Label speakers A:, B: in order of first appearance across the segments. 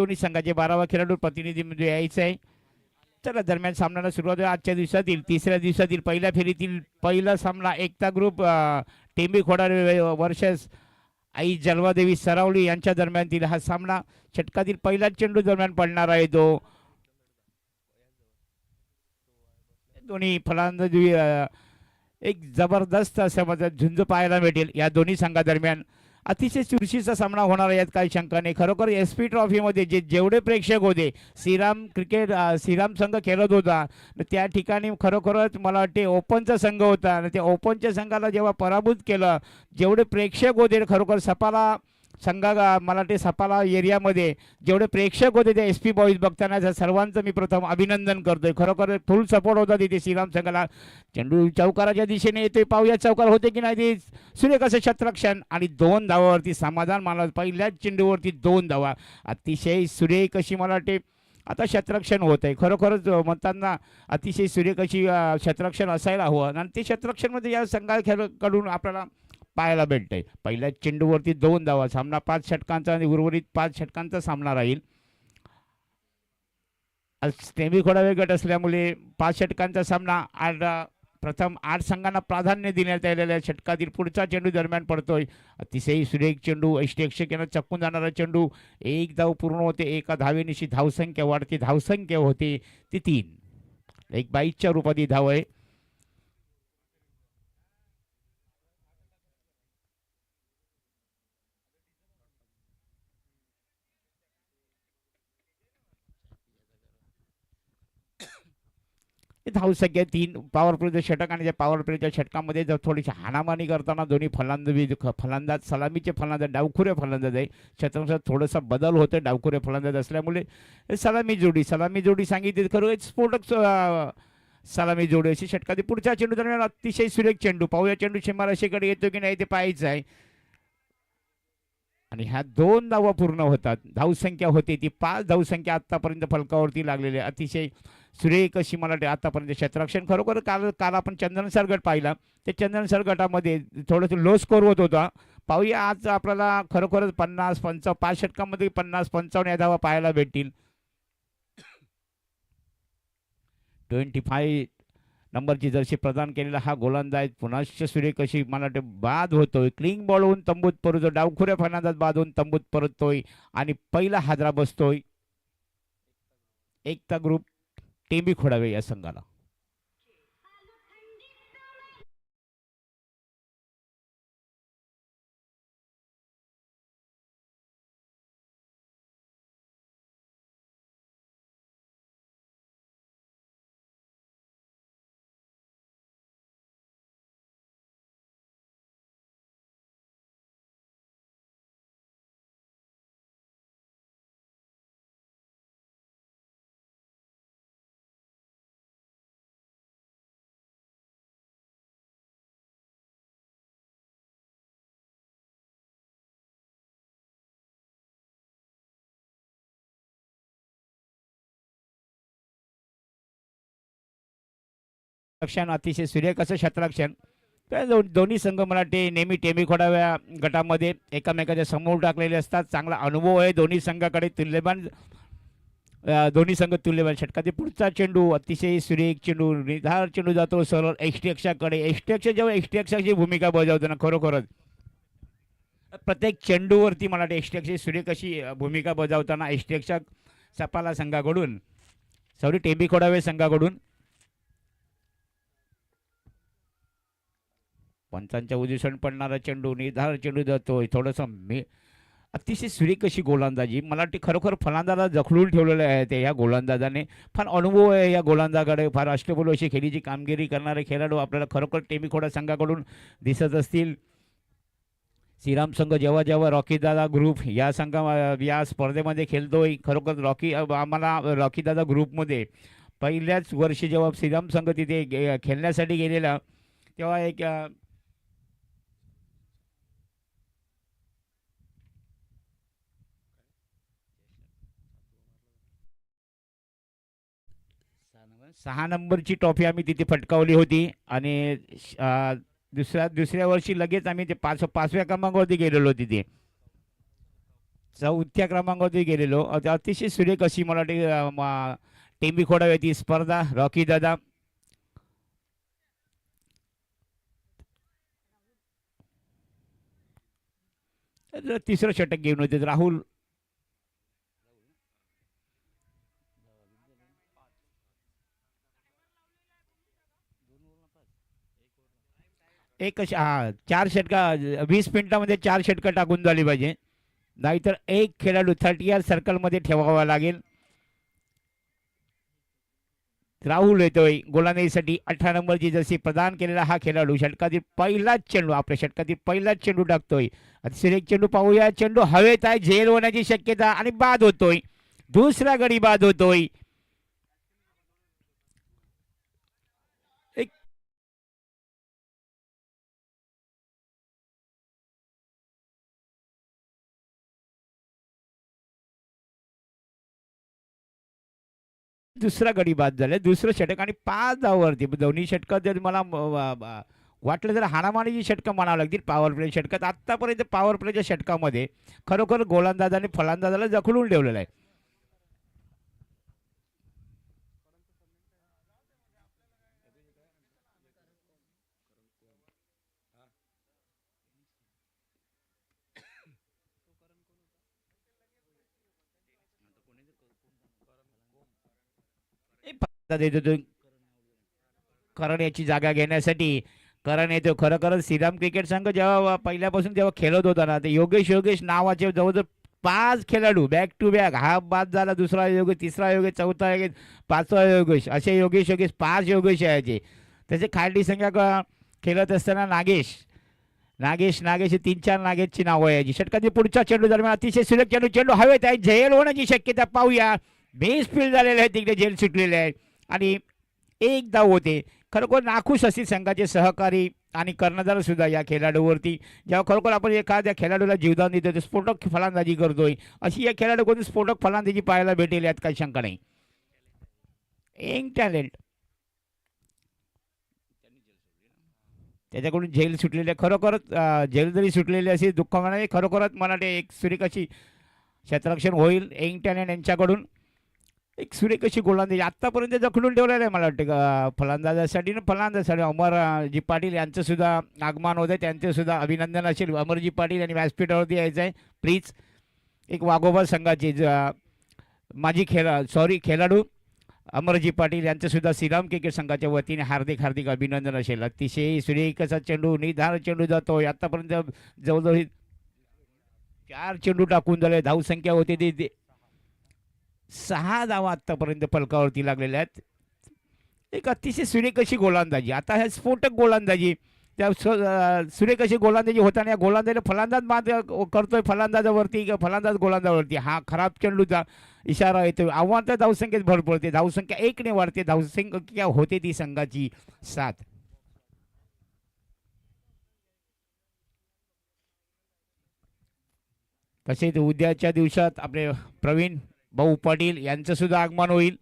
A: दोन्ही संघाचे 12वा खेळाडू प्रतिनिधी म्हणजे यायचं आहे. चला दरम्यान सामन्याला सुरुवात आहे. आजच्या दिवसातील तिसऱ्या दिवसातील पहिल्या फेरीतील पहिला सामना एकता ग्रुप टेंबी खोडारे वर्सेस आई जलवादेवी सरावली यांच्या दरम्यानतील हा सामना. षटकातील पहिला चेंडू दरम्यान पडणार आहे तो दोन्ही फलंदाजी एक जबरदस्त असं म्हणजे झुंज पाहायला भेटेल या दोन्ही संघादरम्यान. अतिशय चुरशीचा सामना होणार आहे यात काही शंका नाही. खरोखर एस पी ट्रॉफीमध्ये जेवढे प्रेक्षक होते श्रीराम संघ खेळत होता त्या ठिकाणी खरोखरच मला वाटते ओपनचा संघ होता आणि त्या ओपनच्या संघाला जेव्हा पराभूत केलं जेवढे प्रेक्षक होते खरोखर सपाला मला ते सपाला एरियामध्ये जेवढे प्रेक्षक होते ते एस पी बॉईज बघताना सर्वांचं मी प्रथम अभिनंदन करतोय. खरोखर फुल सपोर्ट होता तिथे श्रीराम संघाला. चेंडू चौकाराच्या दिशेने येतोय पाहूया चौकार होते की नाही ते सुरेख असं क्षेत्ररक्षण आणि 2 धावावरती समाधान मला पहिल्याच चेंडूवरती 2 धावा अतिशय सुरेख अशी मला वाटते आता क्षेत्ररक्षण होत आहे. खरोखरच म्हणताना अतिशय सुरेख अशी क्षेत्ररक्षण असायला हवं आणि ते क्षेत्ररक्षणमध्ये या संघाकडून आपल्याला पाहायला भेटतंय. पहिल्या चेंडूवरती 2 धावा. सामना 5 षटकांचा आणि उर्वरित 5 षटकांचा सामना राहील. टेंबी खोडावे गट असल्यामुळे 5 षटकांचा सामना प्रथम 8 संघांना प्राधान्य देण्यात आलेल्या षटकातील पुढचा चेंडू दरम्यान पडतोय. अतिशय सुरेख चेंडू यष्टीरक्षकांना चकून जाणारा चेंडू. 1 धाव पूर्ण होते. एका धावेनिशी धावसंख्या वाढते. धावसंख्या होते ती 3. एक 22च्या रूपात ही धाव आहे. धावसंख्या 3. पॉवर प्लेच्या षटक आणि त्या पॉवर प्लेच्या षटकामध्ये जर थोडीशी हाणामानी करताना दोन्ही फलंदाज सलामीचे फलंदाज डावखुरे फलंदाज आहे. क्षेत्रांचा थोडासा बदल होतो डावखुरे फलंदाज असल्यामुळे सलामी जोडी सांगितली खरं स्फोटक सलामी जोडी अशी षटकातील पुढच्या चेंडू दरम्यान अतिशय सुरेख चेंडू. पाहूया चेंडू सीमारेषेकडे येतो की नाही ते पाहायचं आहे आणि ह्या 2 धावा पूर्ण होतात. धावसंख्या होते ती 5 धावसंख्या आतापर्यंत फलकावरती लागलेली अतिशय सुरेख अशी मला वाटते आतापर्यंत क्षेत्ररक्षण. खरोखर काल आपण चंदनसर गट पाहिला. त्या चंदनसर गटामध्ये थोडंसं लो स्कोर होत होता. पाहूया आज आपल्याला खरोखरच 50-55 5 षटकांमध्ये 50-55 या धावा पाहायला भेटतील. 25 नंबरची जर्सी प्रदान केलेला हा गोलंदाज पुन्हा सुरेख अशी मला वाटते बाद होतोय. क्लिंग बॉल होऊन तंबूत परतोय. डावखुऱ्या फलंदाज बाद होऊन तंबूत परततोय आणि पहिला हादरा बसतोय एकता ग्रुप टेंबी खोडावे या संघाला. अतिशय सुरेख असं क्षेत्ररक्षण. दोन्ही संघ मला वाटते नेहमी टेंबी खोडाव्या गटामध्ये एकमेकाच्या समोर टाकलेले असतात. चांगला अनुभव आहे दोन्ही संघाकडे. दोन्ही संघ तुल्यमान. षटकातील पुढचा चेंडू अतिशय सुरेख चेंडू. निर्धार चेंडू जातो सरळ एष्टीरक्षकाकडे. एष्टीरक्षक जेव्हा एष्टीरक्षकाची भूमिका बजावताना खरोखरच प्रत्येक चेंडूवरती मला वाटते एष्टीरक्षक सुरेख अशी भूमिका बजावताना एष्टीरक्षक सपाला संघाकडून टेंबी खोडावे संघाकडून पंचांच्या उजवीकडून पडणारा चेंडू. निर्धार चेंडू जातोय. थोडंसं अतिशय सुरेख अशी गोलंदाजी. मला वाटते खरोखर फलंदाजाला जखडून ठेवलेले आहे ते ह्या गोलंदाजाने. फार अनुभव आहे या गोलंदाजाकडे. फार अष्टपैलू अशी खेळीची कामगिरी करणारे खेळाडू आपल्याला खरोखर टेंबी खोडा संघाकडून दिसत असतील. श्रीराम संघ जेव्हा जेव्हा रॉकीदादा ग्रुप या स्पर्धेमध्ये खेळतोय खरोखर आम्हाला रॉकीदादा ग्रुपमध्ये पहिल्याच वर्षी जेव्हा श्रीराम संघ तिथे खेळण्यासाठी गेलेला तेव्हा एक 6 नंबरची ट्रॉफी आम्ही तिथे फटकावली होती आणि दुसऱ्या वर्षी लगेच आम्ही ते 5व्या क्रमांकावरती गेलेलो तिथे. चौथ्या क्रमांकावरती गेलेलो. अतिशय सुरेख अशी मला वाटते टेंबी खोडावरती स्पर्धा. रॉकी दादा तिसरं षटक घेऊन होते. राहुल एक हा 4 षटका 20 मिनिटामध्ये 4 षटकं टाकून झाली पाहिजे, नाहीतर एक खेळाडू 30 सर्कलमध्ये ठेवावा लागेल. राहुल येतोय गोलंदाजीसाठी. 18 नंबरची जशी प्रदान केलेला हा खेळाडू षटकातील पहिलाच चेंडू, आपल्या षटकातील पहिलाच चेंडू टाकतोय. अतिशय एक चेंडू पाहूया. चेंडू हवेत आहे, झेल होण्याची शक्यता आणि बाद होतोय. दुसरा गडी बाद होतोय. एक दुसरा गडी बाद झालाय. दुसरं षटक आणि 5 धावावरती दोन्ही षटकात जर मला वाटलं तर हाणामारीची षटकं म्हणावं लागतील पॉवर प्ले षटकात. आत्तापर्यंत पॉवर प्लेच्या षटकामध्ये खरोखर गोलंदाजाने फलंदाजाला जखडून ठेवलेलं आहे. देतो करण याची जागा घेण्यासाठी. करण येतो. खरोखरच श्रीराम क्रिकेट संघ जेव्हा पहिल्यापासून जेव्हा खेळत होता ना, ते योगेश योगेश नावाचे जवळजवळ 5 खेळाडू बॅक टू बॅक. हा बाद झाला, दुसरा योगेश, तिसरा योगेश, चौथा योगेश, पाचवा योगेश, असे योगेश योगेश 5 योगेश यायचे. त्याचे खालडी संघ खेळत असताना नागेश नागेश नागेश 3-4 नागेशची नावं यायची. षटकातील पुढच्या चेंडू दरम्यान अतिशय सुरेख चेंडू. चेंडू हवेत आहे, झेल होण्याची शक्यता पाहूया. बेस फील्ड झालेले आहे, तिकडे झेल सुटलेले आहे आणि एक धाव होते. खरोखर नाखुश असतील संघाचे सहकारी आणि कर्णधार सुद्धा या खेळाडूवरती. जेव्हा खरोखर आपण एखाद्या खेळाडूला जीवदान देतो, स्फोटक फलंदाजी करतोय, अशी या खेळाडूकडून स्फोटक फलंदाजी पाहायला भेटेल यात काही शंका नाही. यंग टॅलेंट, त्याच्याकडून झेल सुटलेले, खरोखरच झेल जरी सुटलेली अशी दुःखाने खरोखरच मला ते एक सुरेख अशी क्षेत्ररक्षण होईल यंग टॅलेंट यांच्याकडून. एक सुरेख अशी गोलंदाजी आत्तापर्यंत जखडून ठेवलेलं आहे मला वाटतं का फलंदाजासाठी. फलंदाजासाठी अमरजी पाटील यांचं सुद्धा आगमन होतं, त्यांचे सुद्धा अभिनंदन असेल. अमरजी पाटील यांनी व्यासपीठावरती यायचं आहे. प्लीज एक वाघोबा संघाचे माजी खेळाडू अमरजी पाटील यांचं सुद्धा श्रीराम क्रिकेट संघाच्या वतीने हार्दिक हार्दिक अभिनंदन असेल. अतिशय सुरेख असा चेंडू, निधार चेंडू जातोय. आत्तापर्यंत जवळजवळ 4 चेंडू टाकून झाले. धावसंख्या होती ती 6 धावा आत्तापर्यंत फलकावरती लागलेल्या आहेत. एक अतिशय सुरेख अशी गोलंदाजी. आता ह्या स्फोटक गोलंदाजी, त्या सुरेख अशी गोलंदाजी होताना या गोलंदाजीला फलंदाज मात करतोय फलंदाजावरती, फलंदाज गोलंदाजावरती. हा खराब चेंडूचा इशारा येतोय. आव्हान तर धावसंख्येत भर पडते, धावसंख्या 1ने वाढते, धावसंख्या होते ती संघाची 7. तसेच उद्याच्या दिवसात आपले प्रवीण भाऊ पाटील यांचं सुद्धा आगमन होईल.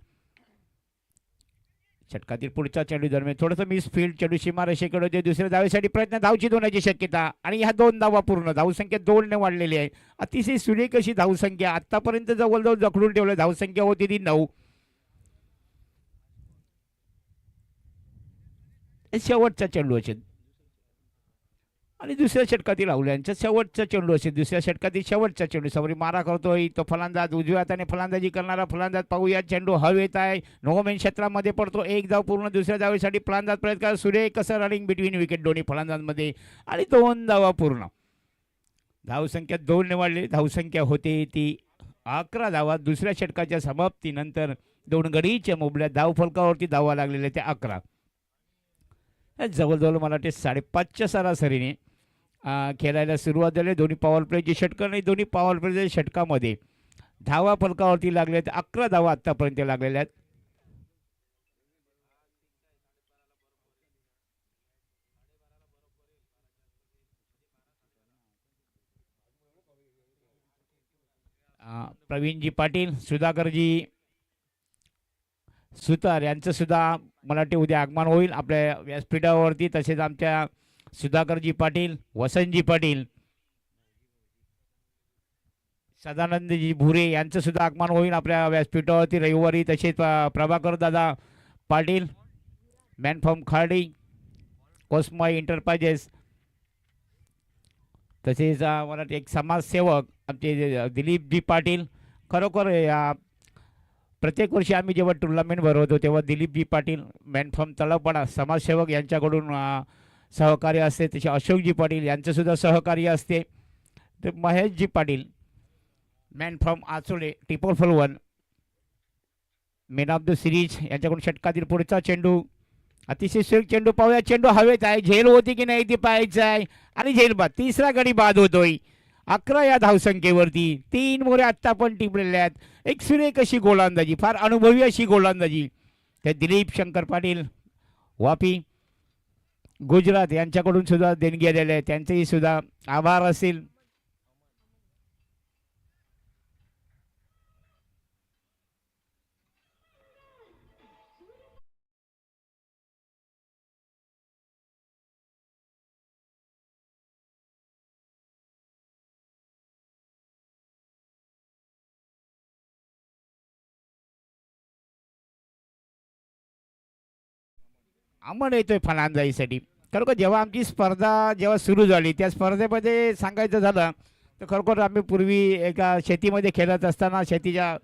A: षटकातील पुढच्या चेंडू दरम्यान थोडंसं मिस फील्ड, चेंडू सीमारेषेकडे होते. दुसऱ्या धावेसाठी प्रयत्न, धावची होण्याची शक्यता आणि ह्या 2 धावा पूर्ण. धावसंख्या 2ने वाढलेली आहे. अतिशय सुरेख अशी धावसंख्या आतापर्यंत जवळजवळ जखडून ठेवलं. धावसंख्या होती ती 9. शेवटचा चेंडू असेल आणि दुसऱ्या षटकातील आहुल्यांचा शेवटचा चेंडू असेल. दुसऱ्या षटकातील शेवटचा चेंडू समोर मारा करतोय तो फलंदाज, उजव्या हाताने फलंदाजी करणारा फलंदाज. पाहूया चेंडू हवेत आहे, नो मेन क्षेत्रामध्ये पडतो. एक धाव पूर्ण. दुसऱ्या धावेसाठी फलंदाज प्रयत्न करा. सुरेख असं रनिंग बिटवीन विकेट दोन्ही फलंदाजांमध्ये आणि 2 धावा पूर्ण. धावसंख्या 2ने वाढली. धावसंख्या होते ती 11 धावा. दुसऱ्या षटकाच्या समाप्तीनंतर 2 गडीच्या मोबल्यात धाव फलकावरती धावा लागलेल्या त्या 11. जवळजवळ मला वाटते 5.5च्या सरासरीने खेळायला सुरुवात झाली. दोन्ही पॉवर प्लेचे षटकं नाही, दोन्ही पॉवर प्लेच्या षटकामध्ये धावा फलकावरती लागल्या आहेत. 11 धावा आत्तापर्यंत लागलेल्या आहेत. प्रवीणजी पाटील, सुधाकरजी सुतार यांचं सुद्धा मला वाटते उद्या आगमन होईल आपल्या व्यासपीठावरती. तसेच आमच्या सुधाकरजी पाटील, वसंतजी पाटील, सदानंदजी भुरे यांचं सुद्धा आगमन होईल आपल्या व्यासपीठावरती रविवारी. तसेच Prabhakar Dada Patil man from Khardi Kosmai enterprises. तसेच मला वाटतं एक समाजसेवक आमचे दिलीपजी पाटील. खरोखर या प्रत्येक वर्षी आम्ही जेव्हा टुर्नामेंट भरवतो तेव्हा दिलीपजी पाटील मॅन फ्रॉम तळपडा समाजसेवक यांच्याकडून सहकार्य असते. तसे अशोकजी पाटील यांचं सुद्धा सहकार्य असते. तर महेशजी पाटील मॅन फ्रॉम आचोले टिपोल1 मॅन ऑफ द सिरीज यांच्याकडून षटकातील पुढचा चेंडू अतिशय सुरेख चेंडू पाहूया. चेंडू हवेत आहे. झेल होती की नाही ती पाहायचं आहे आणि झेल बाद. तिसरा गडी बाद होतोय 11 या धावसंख्येवरती. 3 मोरे आत्ता पण टिपलेले आहेत. एक सुरेख अशी गोलंदाजी फार अनुभवी अशी गोलंदाजी त्या दिलीप शंकर पाटील वापी गुजरात यांच्याकडून सुद्धा देणगी आलेले आहे. त्यांचेही सुद्धा आभार असेल. आम्हाला येतोय फलंदाजीसाठी. खरोखर जेव्हा आमची स्पर्धा जेव्हा सुरू झाली त्या स्पर्धेमध्ये सांगायचं झालं तर खरोखर आम्ही पूर्वी एका शेतीमध्ये खेळत असताना शेतीच्या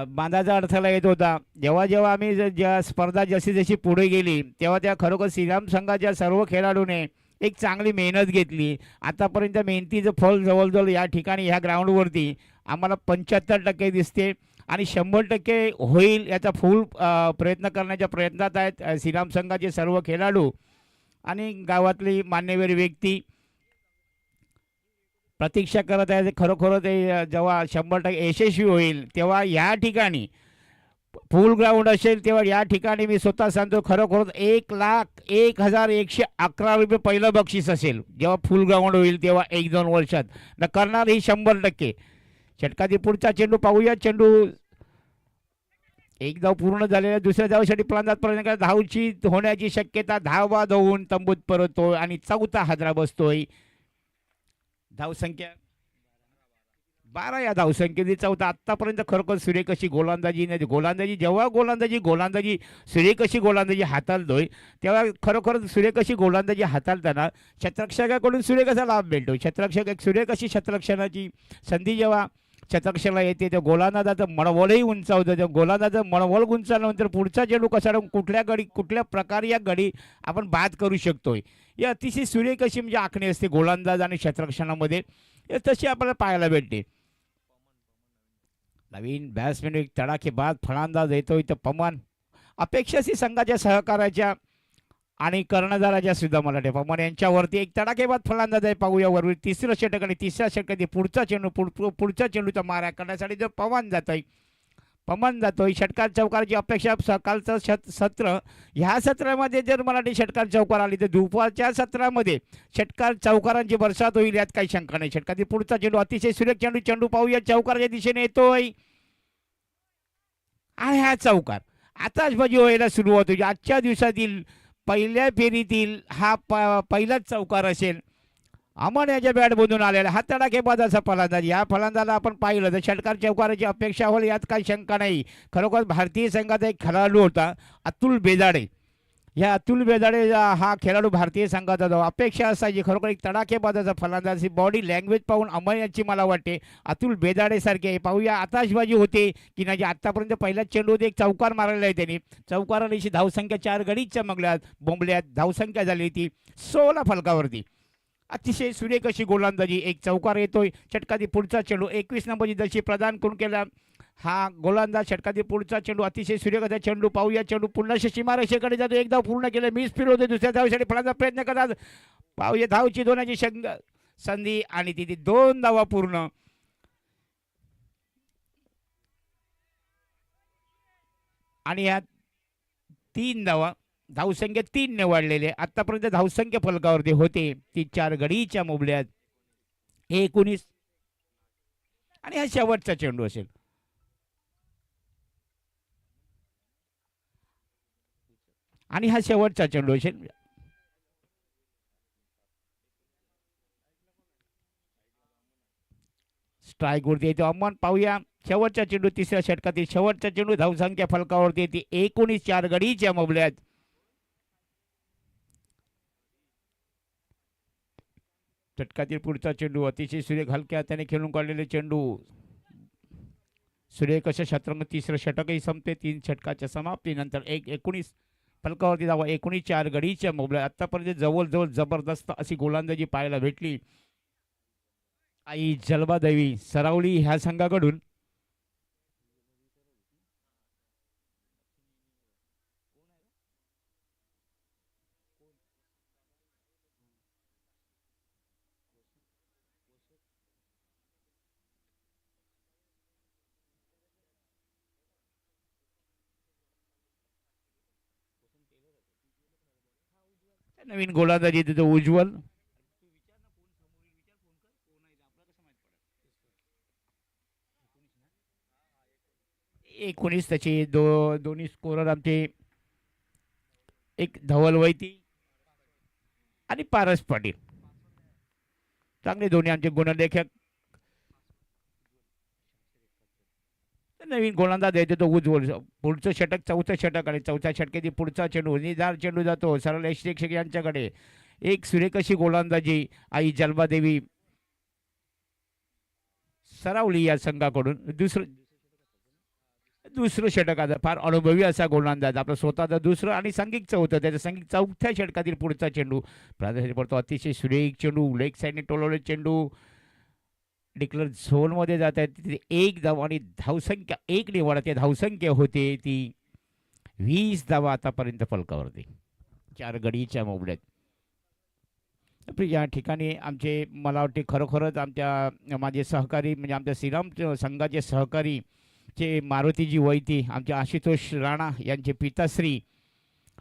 A: बांधाचा अडथळा येत होता. जेव्हा जेव्हा आम्ही ज्या स्पर्धा जशी जशी पुढे गेली तेव्हा त्या खरोखर श्रीराम संघाच्या सर्व खेळाडूने एक चांगली मेहनत घेतली. आतापर्यंत मेहनतीचं फळ जवळजवळ या ठिकाणी ह्या ग्राउंडवरती आम्हाला 75% दिसते आणि 100% होईल याचा फुल प्रयत्न करण्याच्या प्रयत्नात आहेत श्रीराम संघाचे सर्व खेळाडू आणि गावातली मान्यवर व्यक्ती प्रतीक्षा करत आहे. खरोखर ते जेव्हा 100% यशस्वी होईल तेव्हा या ठिकाणी फुल ग्राउंड असेल तेव्हा या ठिकाणी मी स्वतः सांगतो खरोखर 1,01,111 रुपये पहिलं बक्षीस असेल. जेव्हा फुल ग्राउंड होईल तेव्हा 1-2 वर्षात न करणार ही 100%. षटकातील पुढचा चेंडू पाहूया. चेंडू एक धाव पूर्ण झालेल्या दुसऱ्या धावसाठी फलंदाज प्रयत्न धावची होण्याची शक्यता. धाव बाद होऊन तंबूत परततोय आणि चौथा हादरा बसतोय. धावसंख्या 12 या धावसंख्येची चौथा. आत्तापर्यंत खरोखर सुरेख अशी गोलंदाजी नाही. गोलंदाजी सुरेख अशी गोलंदाजी हाताळतोय तेव्हा खरोखर सुरेख अशी गोलंदाजी हाताळताना शतरक्षकाकडून सुरेख असा लाभ मिळतो. शतरक्षक एक सुरेख अशी शतरक्षणाची संधी जेव्हा शतरक्षणाला येते त्या गोलंदाजाचं मनवलही उंचावतं. त्या गोलंदाजाचं मनवल उंचावल्यानंतर पुढचा चेंडू कसा कुठल्या प्रकारे या गडी आपण बाद करू शकतोय. या अतिशय सुरेख अशी म्हणजे आखणी असते गोलंदाज आणि शतरक्षणामध्ये. तशी आपल्याला पाहायला भेटते. नवीन बॅट्समॅन एक तडाखेबाज फलंदाज येतोय तर पमन अपेक्षाशी संघाच्या सहकार्याच्या आणि कर्णधाराच्या सुद्धा मला वाटते पमन यांच्यावरती एक तडाखेबाज फलंदाज आहे. पाहूया वरवर तिसरं षटक आणि तिसऱ्या षटकात पुढचा चेंडूचा मारा करण्यासाठी जर पमन जातोय. षटकार चौकाराची अपेक्षा. सकाळचं सत्र ह्या सत्रामध्ये जर मराठी षटकार चौकार आली तर दुपारच्या सत्रामध्ये षटकार चौकारांची बरसात होईल यात काही शंका नाही. षटकातील पुढचा चेंडू अतिशय सुरेख चेंडू पाहूया. चौकाराच्या दिशेने येतोय आणि हा चौकार आताचबाजी व्हायला सुरुवात होईल. आजच्या दिवसातील पहिल्या फेरीतील हा पहिलाच चौकार असेल. अमन याच्या बॅटमधून आलेला हा तडाखेबाजाचा फलंदाज. या फलंदाजाला आपण पाहिलं तर षटकार चौकाराची अपेक्षा होईल यात काही शंका नाही. खरोखर भारतीय संघाचा एक खेळाडू होता अतुल बेदाडे. या अतुल बेदाडे हा खेळाडू भारतीय संघाचा जो अपेक्षा असायची खरोखर एक तडाखेबाजाचा फलंदाज. बॉडी लँग्वेज पाहून अमन यांची मला वाटते अतुल बेदाडे सारखे. पाहूया आताशबाजी होते की नाही. आतापर्यंत पहिल्याच चेंडूमध्ये एक चौकार मारलेला आहे त्यांनी. चौकारानिशी धावसंख्या 4 गडीच बोंबल्यात. धावसंख्या झाली ती 16 फलकावरती. अतिशय सुरेख अशी गोलंदाजी. एक चौकार येतोय. षटकातील पुढचा चेंडू 21 नंबरची दर्शी प्रदान करून केला हा गोलंदाज. षटकातील पुढचा चेंडू अतिशय सुरेख असा चेंडू पाहूया. चेंडू पुन्हा सीमारेषेकडे जातो. एकदा पूर्ण केलं मिस फील्ड होते. दुसऱ्या धावसाठी फलंदाज प्रयत्न करतात. पाहूया धावची दोन्याची संधी आणि तिथे 2 धावा पूर्ण. आणि ह्या 3 धावा धावसंख्या 3 ने वाढलेले. आतापर्यंत धावसंख्या फलकावरती होते ती 4 गडीच्या मोबल्यात 19 आणि हा शेवटचा चेंडू असेल. आणि हा शेवटचा चेंडू असेल. स्ट्राईक वरती येतो अम्मान. पाहूया शेवटचा चेंडू, तिसऱ्या षटकातील शेवटचा चेंडू, धावसंख्या फलकावरती येते 19 गडीच्या मोबल्यात. षटकातील पुढचा चेंडू अतिशय सुरेख हलक्या हाताने खेळून काढलेले चेंडू. सुरेख अशा शतरंग तिसरं षटकही संपते 3 षटकाच्या समाप्तीनंतर. 19 फलकावरती धावा 19 गडीच्या मोबल्यात. आतापर्यंत जवळजवळ जबरदस्त अशी गोलंदाजी पाहायला भेटली आई जलबादेवी सरावली ह्या संघाकडून. नवीन गोलंदाजी तिथे उज्ज्वल. 19 त्याचे दोन्ही स्कोरर आमचे एक धवल वैती आणि पारस पाटील चांगले दोन्ही आमचे गुणलेखक. नवीन गोलंदाज येतो तो उज्ज्वल. पुढचं षटक चौथं षटक आणि चौथ्या षटकातील पुढचा चेंडू निदार चेंडू जातो सरळ यष्टिक्षक यांच्याकडे. एक सुरेख अशी गोलंदाजी आई जलबादेवी सरावली या संघाकडून. दुसरं षटकाचा फार अनुभवी असा गोलंदाज आपला स्वतःचा दुसरं आणि संघिकचं होतं. त्याचं संघिक चौथ्या षटकातील पुढचा चेंडू प्राधान्य पडतो. अतिशय सुरेख चेंडू लेग साईडने टोलवले चेंडू डिक्लेअर झोनमध्ये जात आहेत. तिथे एक धाव आणि धावसंख्या 1 वाढते. धावसंख्या होते ती 20 धावा आतापर्यंत फलकावरती 4 गडीच्या मोबल्यात. या ठिकाणी आमचे मला वाटते खरोखरच आमच्या माझे सहकारी म्हणजे आमच्या श्रीराम संघाचे सहकारी चे मारुतीजी वैती आमचे आशुतोष राणा यांचे पिताश्री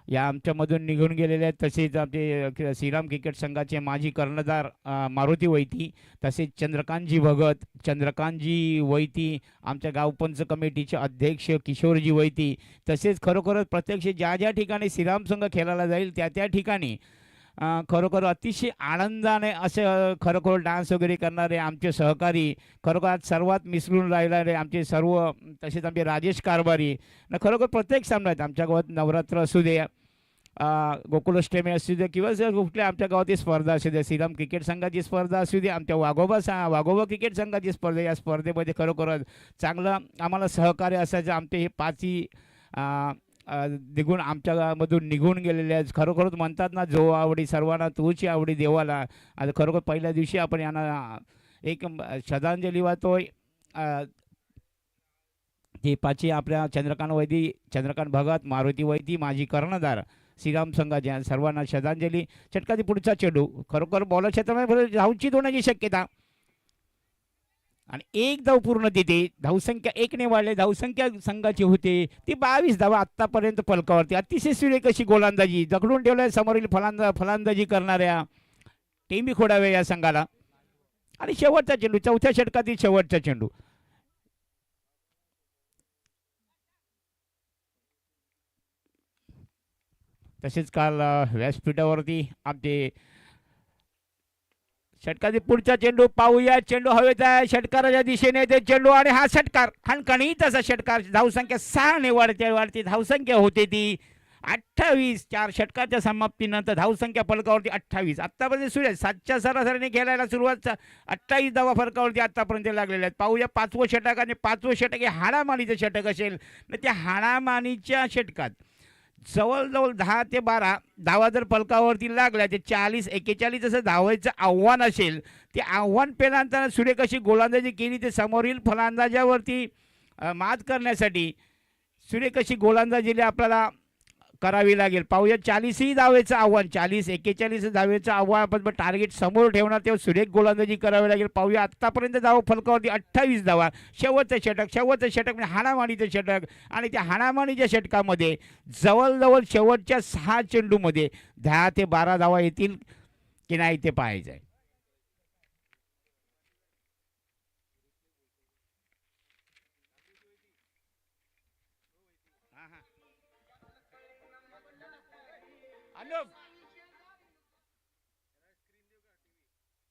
A: या आमच्यामधून निघून गेलेले आहेत. तसेच आमचे श्रीराम क्रिकेट संघाचे माजी कर्णधार मारुती वैती, तसेच चंद्रकांतजी भगत, चंद्रकांतजी वैती, आमच्या गावपंच कमिटीचे अध्यक्ष किशोरजी वैती, तसेच खरोखरच प्रत्यक्ष ज्या ज्या ठिकाणी श्रीराम संघ खेळायला जाईल त्या त्या ठिकाणी खरोखर अतिशय आनंदाने असे खरोखर डान्स वगैरे करणारे आमचे सहकारी खरोखर आज सर्वात मिसळून राहिणारे आमचे सर्व. तसेच आमचे राजेश कारभारी ना खरोखर प्रत्येक सामन्यात आमच्या गावात नवरात्र असू दे, गोकुलाष्टमी असू दे किंवा कुठल्या आमच्या गावातील स्पर्धा असू दे, श्रीराम क्रिकेट संघाची स्पर्धा असू दे, आमच्या वाघोबा क्रिकेट संघाची स्पर्धा, या स्पर्धेमध्ये खरोखरच चांगलं आम्हाला सहकार्य असायचं. आमचे हे पाचही निघून आमच्यामधून निघून गेलेले आहेत. खरोखरच म्हणतात ना, जो आवडी सर्वांना तूची आवडी देवाला. आता खरोखर पहिल्या दिवशी आपण यांना एक श्रद्धांजली वाहतोय. ते पाचही आपल्या चंद्रकांत वैदी, चंद्रकांत भगत, मारुती वैदी, माजी कर्णधार श्रीराम संघाच्या सर्वांना श्रद्धांजली. षटकातील पुढचा चेंडू खरोखर बॉलर क्षेत्रामध्ये धावची होण्याची शक्यता आणि एक धाव पूर्ण तिथे. धावसंख्या 1 वाढले. धावसंख्या संघाची होते ती 22 धावा आत्तापर्यंत फलकावरती. अतिशय सुरेख अशी गोलंदाजी जखडून ठेवल्या समोरील फलंदाजी करणाऱ्या टेमी खोडावे या संघाला. आणि शेवटचा चेंडू चौथ्या षटकातील शेवटचा चेंडू. तसेच काल व्यासपीठावरती आमचे षटकातील पुढचा चेंडू पाहूया. चेंडू हवेत आहे, षटकाराच्या दिशेने ते चेंडू आणि हा षटकार खणखणीत असा षटकार. धावसंख्या 6 वाढते. धावसंख्या होते ती 28. 4 षटकाच्या समाप्तीनंतर धावसंख्या फलकावरती 28. आत्तापर्यंत सुरेश 7च्या सरासरीने खेळायला सुरुवात 28 धावा फलकावरती आत्तापर्यंत लागलेल्या आहेत. पाहूया 5वं षटक आणि 5वं षटक हे हाणामानीचं षटक असेल. त्या हाणामानीच्या षटकात जवळजवळ 10 ते 12 धावा जर फलकावरती लागल्या ते 40-41 असं धावायचं आव्हान असेल. ते आव्हान पेलांतर सुरेख अशी गोलंदाजी केली. ते समोरील फलंदाजावरती मात करण्यासाठी सुरेख अशी गोलंदाजी आपल्याला करावी लागेल. पाहूया 40ही धावेचं आव्हान, 40-41 धावेचं आव्हान आपण टार्गेट समोर ठेवणार तेव्हा सुरेख गोलंदाजी करावी लागेल. पाहूया आत्तापर्यंत धावा फलकावरती 28 धावा. शेवटचं षटक म्हणजे हाणामानीचं षटक आणि त्या हाणामानीच्या षटकामध्ये जवळजवळ शेवटच्या 6 चेंडूमध्ये 10 ते 12 धावा येतील की नाही ते पाहायचं आहे.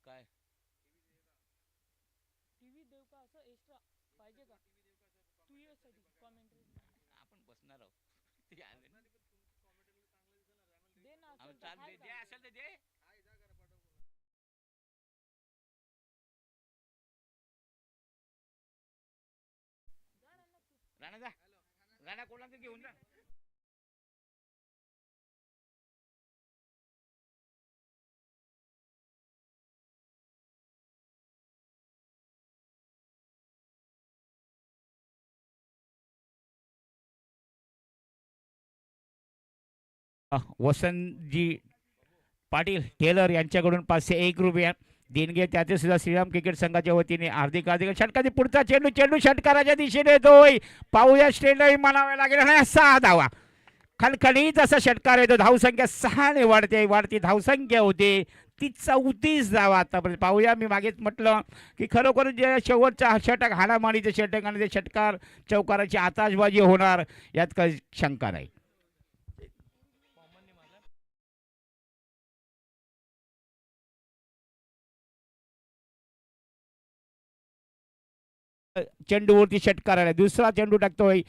A: काय टीव्ही देऊ का आपण बसणार आहोत. ते आले ना. अहो, चाल दे दे असेल तर दे. राणा जा. राणा कोणाला घेऊन जा. वसंतजी पाटील टेलर यांच्याकडून 501 रुपया देणगी आहे. त्याचे सुद्धा श्रीराम क्रिकेट संघाच्या वतीने हार्दिक हार्दिक षटकाची पुढचा चेंडू चेंडू षटकाराच्या दिशेने येतोय. पाहूया स्ट्रेंडही म्हणावे लागेल आणि 6 धावा. खणखणीत असा षटकार येतो. धावसंख्या 6ने वाढते. वाढती धावसंख्या होते ती 34 धावा आतापर्यंत. पाहूया, मी मागेच म्हटलं की खरोखर जे शेवटचा षटक हाणामारीचे षटक आणि ते षटकार चौकाराची आताशबाजी होणार यात काही शंका नाही. चेंडूवरती षटकार आला. दुसरा चेंडू टाकतोय.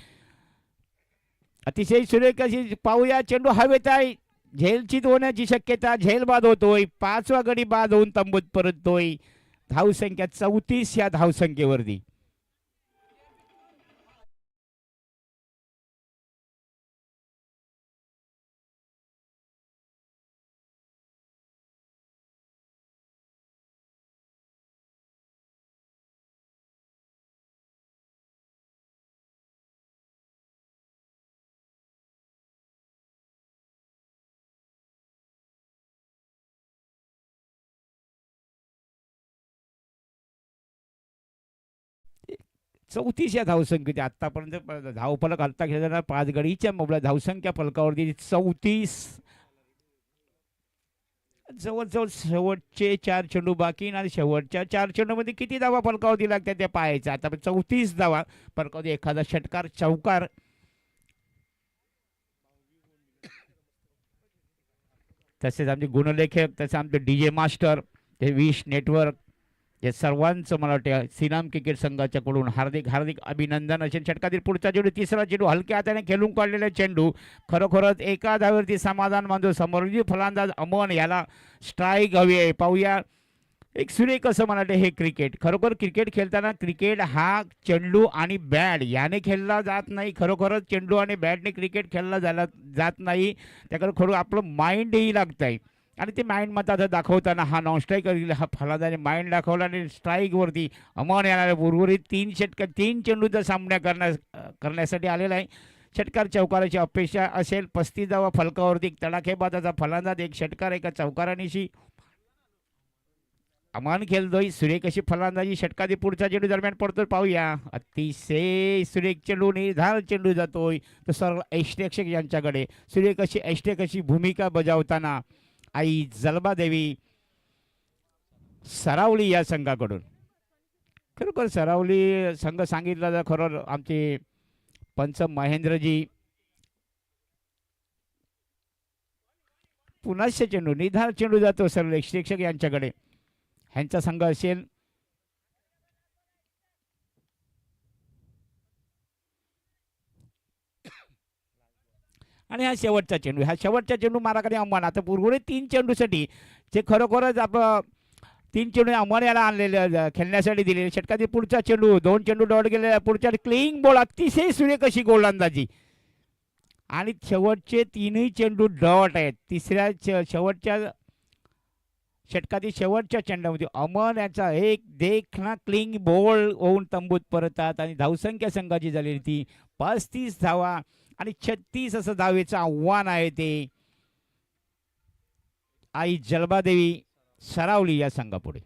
A: अतिशय सुरेख अशी पाहूया, चेंडू हवेत आहे. झेलचित होण्याची शक्यता. झेल बाद होतोय. 5वा गडी बाद होऊन तंबूत परततोय. धावसंख्या 34 या धावसंख्येवरती. चौतीस या धावसंख्येची आतापर्यंत धावफलक हलता खेळताना 5 गडीच्या मोबला धावसंख्या फलकावरती 34. जवळजवळ शेवटचे 4 चेंडू बाकी आणि शेवटच्या 4 चेंडूमध्ये किती धावा फलकावरती लागतात त्या पाहायचं. आता 34 धावा फलकावरती. एखादा षटकार चौकार. तसेच आमचे गुणलेखक, तसे आमचे DJ मास्टर, ते विश नेटवर्क, या सर्वांचं मला वाटतं श्रीराम क्रिकेट संघाच्याकडून हार्दिक हार्दिक अभिनंदन असेल. षटकातील पुढचा चेंडू, तिसरा चेंडू हलक्या हाताने खेळून काढलेला चेंडू. खरोखरच एका धावेवरती समाधान मानतो समोरची फलंदाज अमन याला स्ट्राईक हवी आहे. पाहूया, एक सुरेख असं मला वाटतं हे क्रिकेट. खरोखर क्रिकेट खेळताना क्रिकेट हा चेंडू आणि बॅट याने खेळला जात नाही. खरोखरच चेंडू आणि बॅटने क्रिकेट खेळला जात नाही. त्याकडे खरं आपलं माइंडही लागतं आहे. आणि ते माइंड मत आता दाखवताना हा नॉन स्ट्राईकर हा फलंदाजाने माइंड दाखवला आणि स्ट्राईकवरती अमन येणारे उर्वरित 3 चेंडूचा सामना करण्यासाठी आलेला आहे. षटकार चौकाराची अपेक्षा असेल. 35 धावा फलकावरती. एक तडाखेबाजाचा फलंदाज, एक षटकार एका चौकारानिशी अमान खेळतोय. सुरेख अशी फलंदाजी. षटकाची पुढचा चेंडू दरम्यान पडतोय. पाहूया, अतिशय सुरेख चेंडू, निर्धार चेंडू जातोय तो सरळ यष्टेक्षक यांच्याकडे. सुरेख अशी यष्टेक अशी भूमिका बजावताना आई जलबादेवी सरावली या संघाकडून. खरोखर सरावली संघ सांगितला तर खरं आमचे पंच महेंद्रजी. पुन्हा चेंडू, निर्धार चेंडू जातो सरळ यष्टेक्षक यांच्याकडे. ह्यांचा संघ असेल. आणि हा शेवटचा चेंडू, हा शेवटचा चेंडू माराकडे अम्मान. आता उर्वरित 3 चेंडूसाठी जे खरोखरच आपलं 3 चेंडू अम्मान याला आणलेले खेळण्यासाठी दिलेले. षटकातील पुढचा चेंडू, 2 चेंडू डॉट गेले. पुढच्या क्लिंग बॉल, अतिशय सुरेख अशी गोलंदाजी. आणि शेवटचे 3ही चेंडू डॉट आहेत. शेवटच्या षटकातील शेवटच्या चेंडामध्ये अमन याचा एक देखना क्लिंग बॉल होऊन तंबूत परतात. आणि धावसंख्या संघाची झालेली ती 35 धावा आणि 36 असं धावेचं आव्हान आहे ते आई जलबादेवी सरावली या संघापुढे.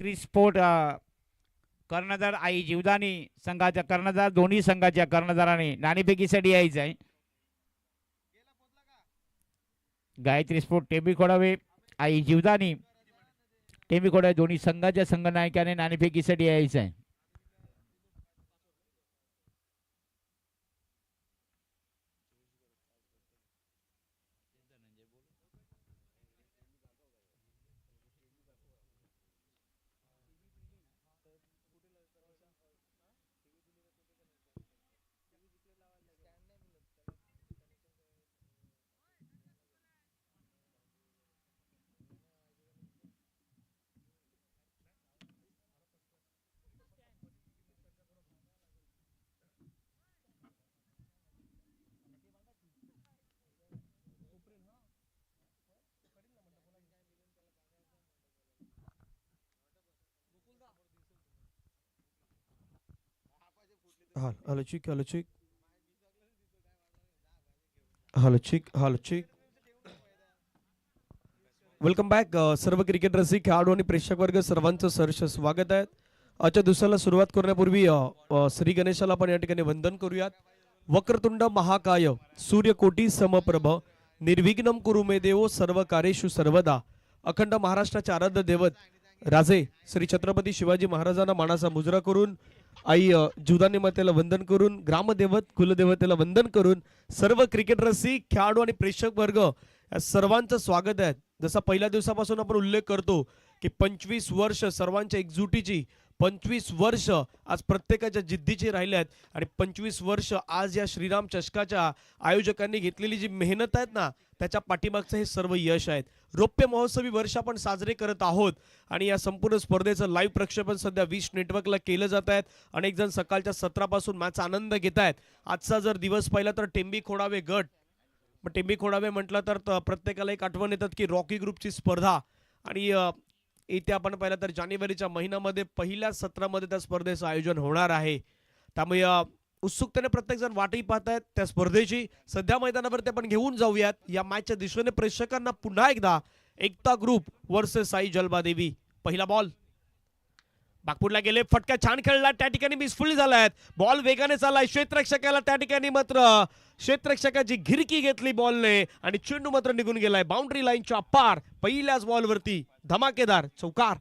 A: गायत्री स्पोर्ट कर्णधार आई जीवदानी संघाच्या कर्णधार दोन्ही संघाच्या कर्णधाराने नाणेफेकीसाठी यायचं आहे. गायत्री स्पोर्ट टेंबी खोडावे आई जीवदानी टेंबी खोडावे दोन्ही संघाच्या संघनायकाने नाणेफेकीसाठी यायचं आहे.
B: हां, हॅलो चिक, हॅलो चिक, हॅलो चिक, हॅलो चिक. वेलकम बॅक सर्व क्रिकेट रसिक खेळाडू आणि प्रेक्षक वर्ग सर्वांचं सहर्ष स्वागत आहे. आजच्या दिवसाला सुरुवात करण्यापूर्वी श्री गणेशाला आपण या ठिकाणी वंदन करूयात. वक्रतुंड महाकाय सूर्यकोटी समप्रभ निर्विघ्नं कुरु मे देव सर्व कार्येषु सर्वदा. अखंड महाराष्ट्राचे आराध्य दैवत राजे श्री छत्रपती शिवाजी महाराजांना मानाचा मुजरा करून आई जीवदानी मातेला वंदन करून ग्रामदेवत कुलदेवतेला वंदन करून सर्व क्रिकेट रसिक खेळाडू आणि प्रेक्षक वर्ग या सर्वांचं स्वागत आहे. जसा पहिल्या दिवसापासून आपण उल्लेख करतो की 25 वर्ष सर्वांच्या एकजुटीची, 25 वर्ष आज प्रत्येकाच्या जिद्दीची राहिले आहेत आणि 25 वर्ष आज या श्रीराम चषकाच्या आयोजकांनी घेतलेली जी मेहनत आहेत ना त्याच्या पाठीमागचं हे सर्व यश आहेत. रौप्य महोत्सवी वर्ष आपण साजरे करत आहोत आणि या संपूर्ण स्पर्धेचं लाईव्ह प्रक्षेपण सध्या विश नेटवर्कला केलं जात आहेत. अनेक जण सकाळच्या 17 पासून मॅचचा आनंद घेत आहेत. आजचा जर दिवस पाहिला तर टेंबी खोडावे गट, मग टेंबी खोडावे म्हटलं तर प्रत्येकाला एक आठवण येतात की रॉकी ग्रुपची स्पर्धा आणि इथे आपण पाहिलं तर जानेवारीच्या महिन्यामध्ये पहिल्या सत्रामध्ये त्या स्पर्धेचं आयोजन होणार आहे. त्यामुळे उत्सुकतेने प्रत्येक जण वाटही पाहतायत त्या स्पर्धेची. सध्या मैदानावरती आपण घेऊन जाऊयात या मॅचच्या दिशेने प्रेक्षकांना पुन्हा एकदा एकता ग्रुप वर्सेस साई जलबादेवी. पहिला बॉल बागपूरला गेले, फटका छान खेळला, त्या ठिकाणी मिसफुली झालाय. बॉल वेगाने चाललाय, क्षेत्ररक्षकाला त्या ठिकाणी मात्र क्षेत्ररक्षकाची घिरकी घेतली बॉलने आणि चेंडू मात्र निघून गेलाय बाउंड्री लाईनच्या पार. पहिल्याच बॉलवरती धमाकेदार चौकार.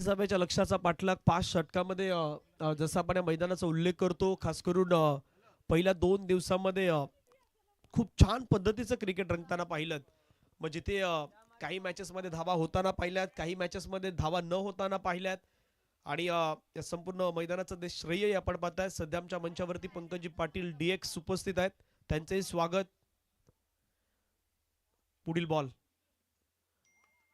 B: सभेच्या लक्षाचा पाठलाग 5 षटकामध्ये जसं आपण या मैदानाचा उल्लेख करतो, खास करून पहिल्या 2 दिवसामध्ये खूप छान पद्धतीचं क्रिकेट रंगताना पाहिलं. मग जिथे काही मॅचेस मध्ये धावा होताना पाहिल्यात, काही मॅचेस मध्ये धावा न होताना पाहिल्यात आणि या संपूर्ण मैदानाचं ते श्रेय आपण पाहताय. सध्या आमच्या मंचावरती पंकजी पाटील DX उपस्थित आहेत, त्यांचेही स्वागत. पुढील बॉल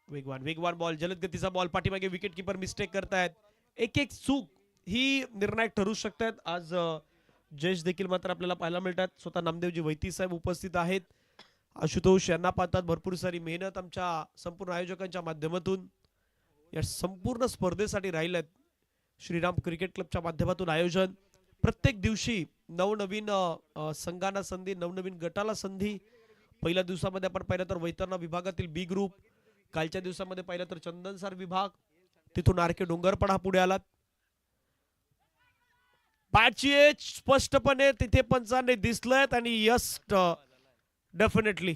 B: वेगवान बॉल, जलद गतीचा बॉल, पाठीमागे विकेट किपर मिस्टेक करतायत. एक एक चूक ही निर्णायक ठरू शकतात. आज जज देखील मात्र आपल्याला पाहायला मिळतात. स्वतः नामदेवजी वैती साहेब उपस्थित आहेत. आशुतोष यांना पाहतात. भरपूर सारी मेहनत आमच्या संपूर्ण आयोजकांच्या माध्यमातून या संपूर्ण स्पर्धेसाठी राहिल्यात. श्रीराम क्रिकेट क्लबच्या माध्यमातून आयोजन प्रत्येक दिवशी नवनवीन संघांना संधी, नवनवीन गटाला संधी. पहिल्या दिवसामध्ये आपण पाहिलं तर वैतरणा विभागातील बी ग्रुप, कालच्या दिवसामध्ये पाहिलं तर चंदनसार विभाग, तिथून आरके डोंगरपडा पुढे आलात. बॅटची एज स्पष्टपणे तिथे पंचांनी दिसलंय आणि यस डेफिनेटली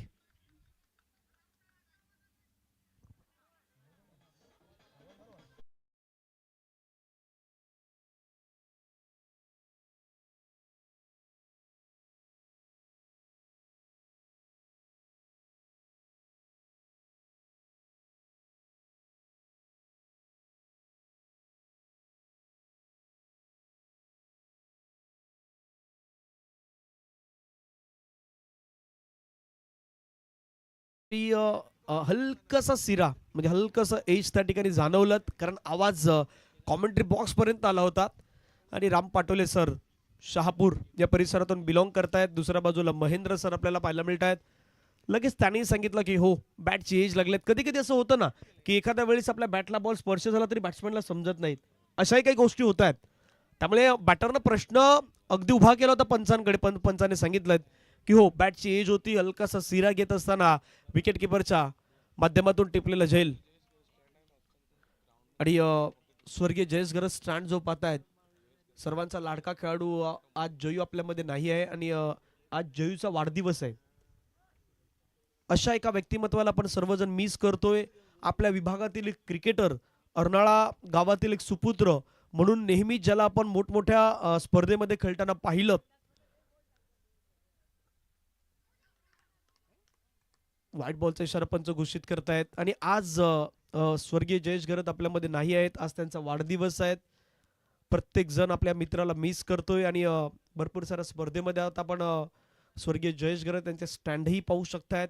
B: हलकसा सिरा म्हणजे हलकसा एज त्या ठिकाणी जाणवलं, कारण आवाज कॉमेंट्री बॉक्स पर्यंत आला होता. आणि राम पाटोले सर शहापूर या परिसरातून बिलॉंग करतायत. दुसऱ्या बाजूला महेंद्र सर आपल्याला पाहायला मिळत आहेत. लगेच त्याने सांगितलं की हो बॅटची एज लागलेत. कधी कधी असं होतं ना की एखाद्या वेळेस आपल्या बॅटला बॉल स्पर्श झाला तरी बॅट्समॅनला समजत नाहीत. अशाही काही गोष्टी होत आहेत. त्यामुळे बॅटरनं प्रश्न अगदी उभा केला होता पंचांकडे, पण पंचाने सांगितलं की हो बॅटची एज होती, हलकासा सिरा घेत असताना विकेट किपरच्या माध्यमातून टिपलेलं झेल. आणि स्वर्गीय जयेश गरज स्टँड जो पाहतायत, सर्वांचा लाडका खेळाडू आज जयू आपल्यामध्ये नाही आहे आणि आज जयूचा वाढदिवस आहे. अशा एका व्यक्तिमत्वाला आपण सर्वजण मिस करतोय. आपल्या विभागातील एक क्रिकेटर, अर्नाळा गावातील एक सुपुत्र म्हणून नेहमी ज्याला आपण मोठमोठ्या स्पर्धेमध्ये खेळताना पाहिलं. व्हाईट बॉलचा इशारा पंच घोषित करतायत आणि आज स्वर्गीय जयेश गरज आपल्यामध्ये नाही आहेत. आज त्यांचा वाढदिवस आहे. प्रत्येक जण आपल्या मित्राला मिस करतोय आणि भरपूर साऱ्या स्पर्धेमध्ये आहोत आपण. स्वर्गीय जयेश गरज त्यांचे स्टँडही पाहू शकतायत.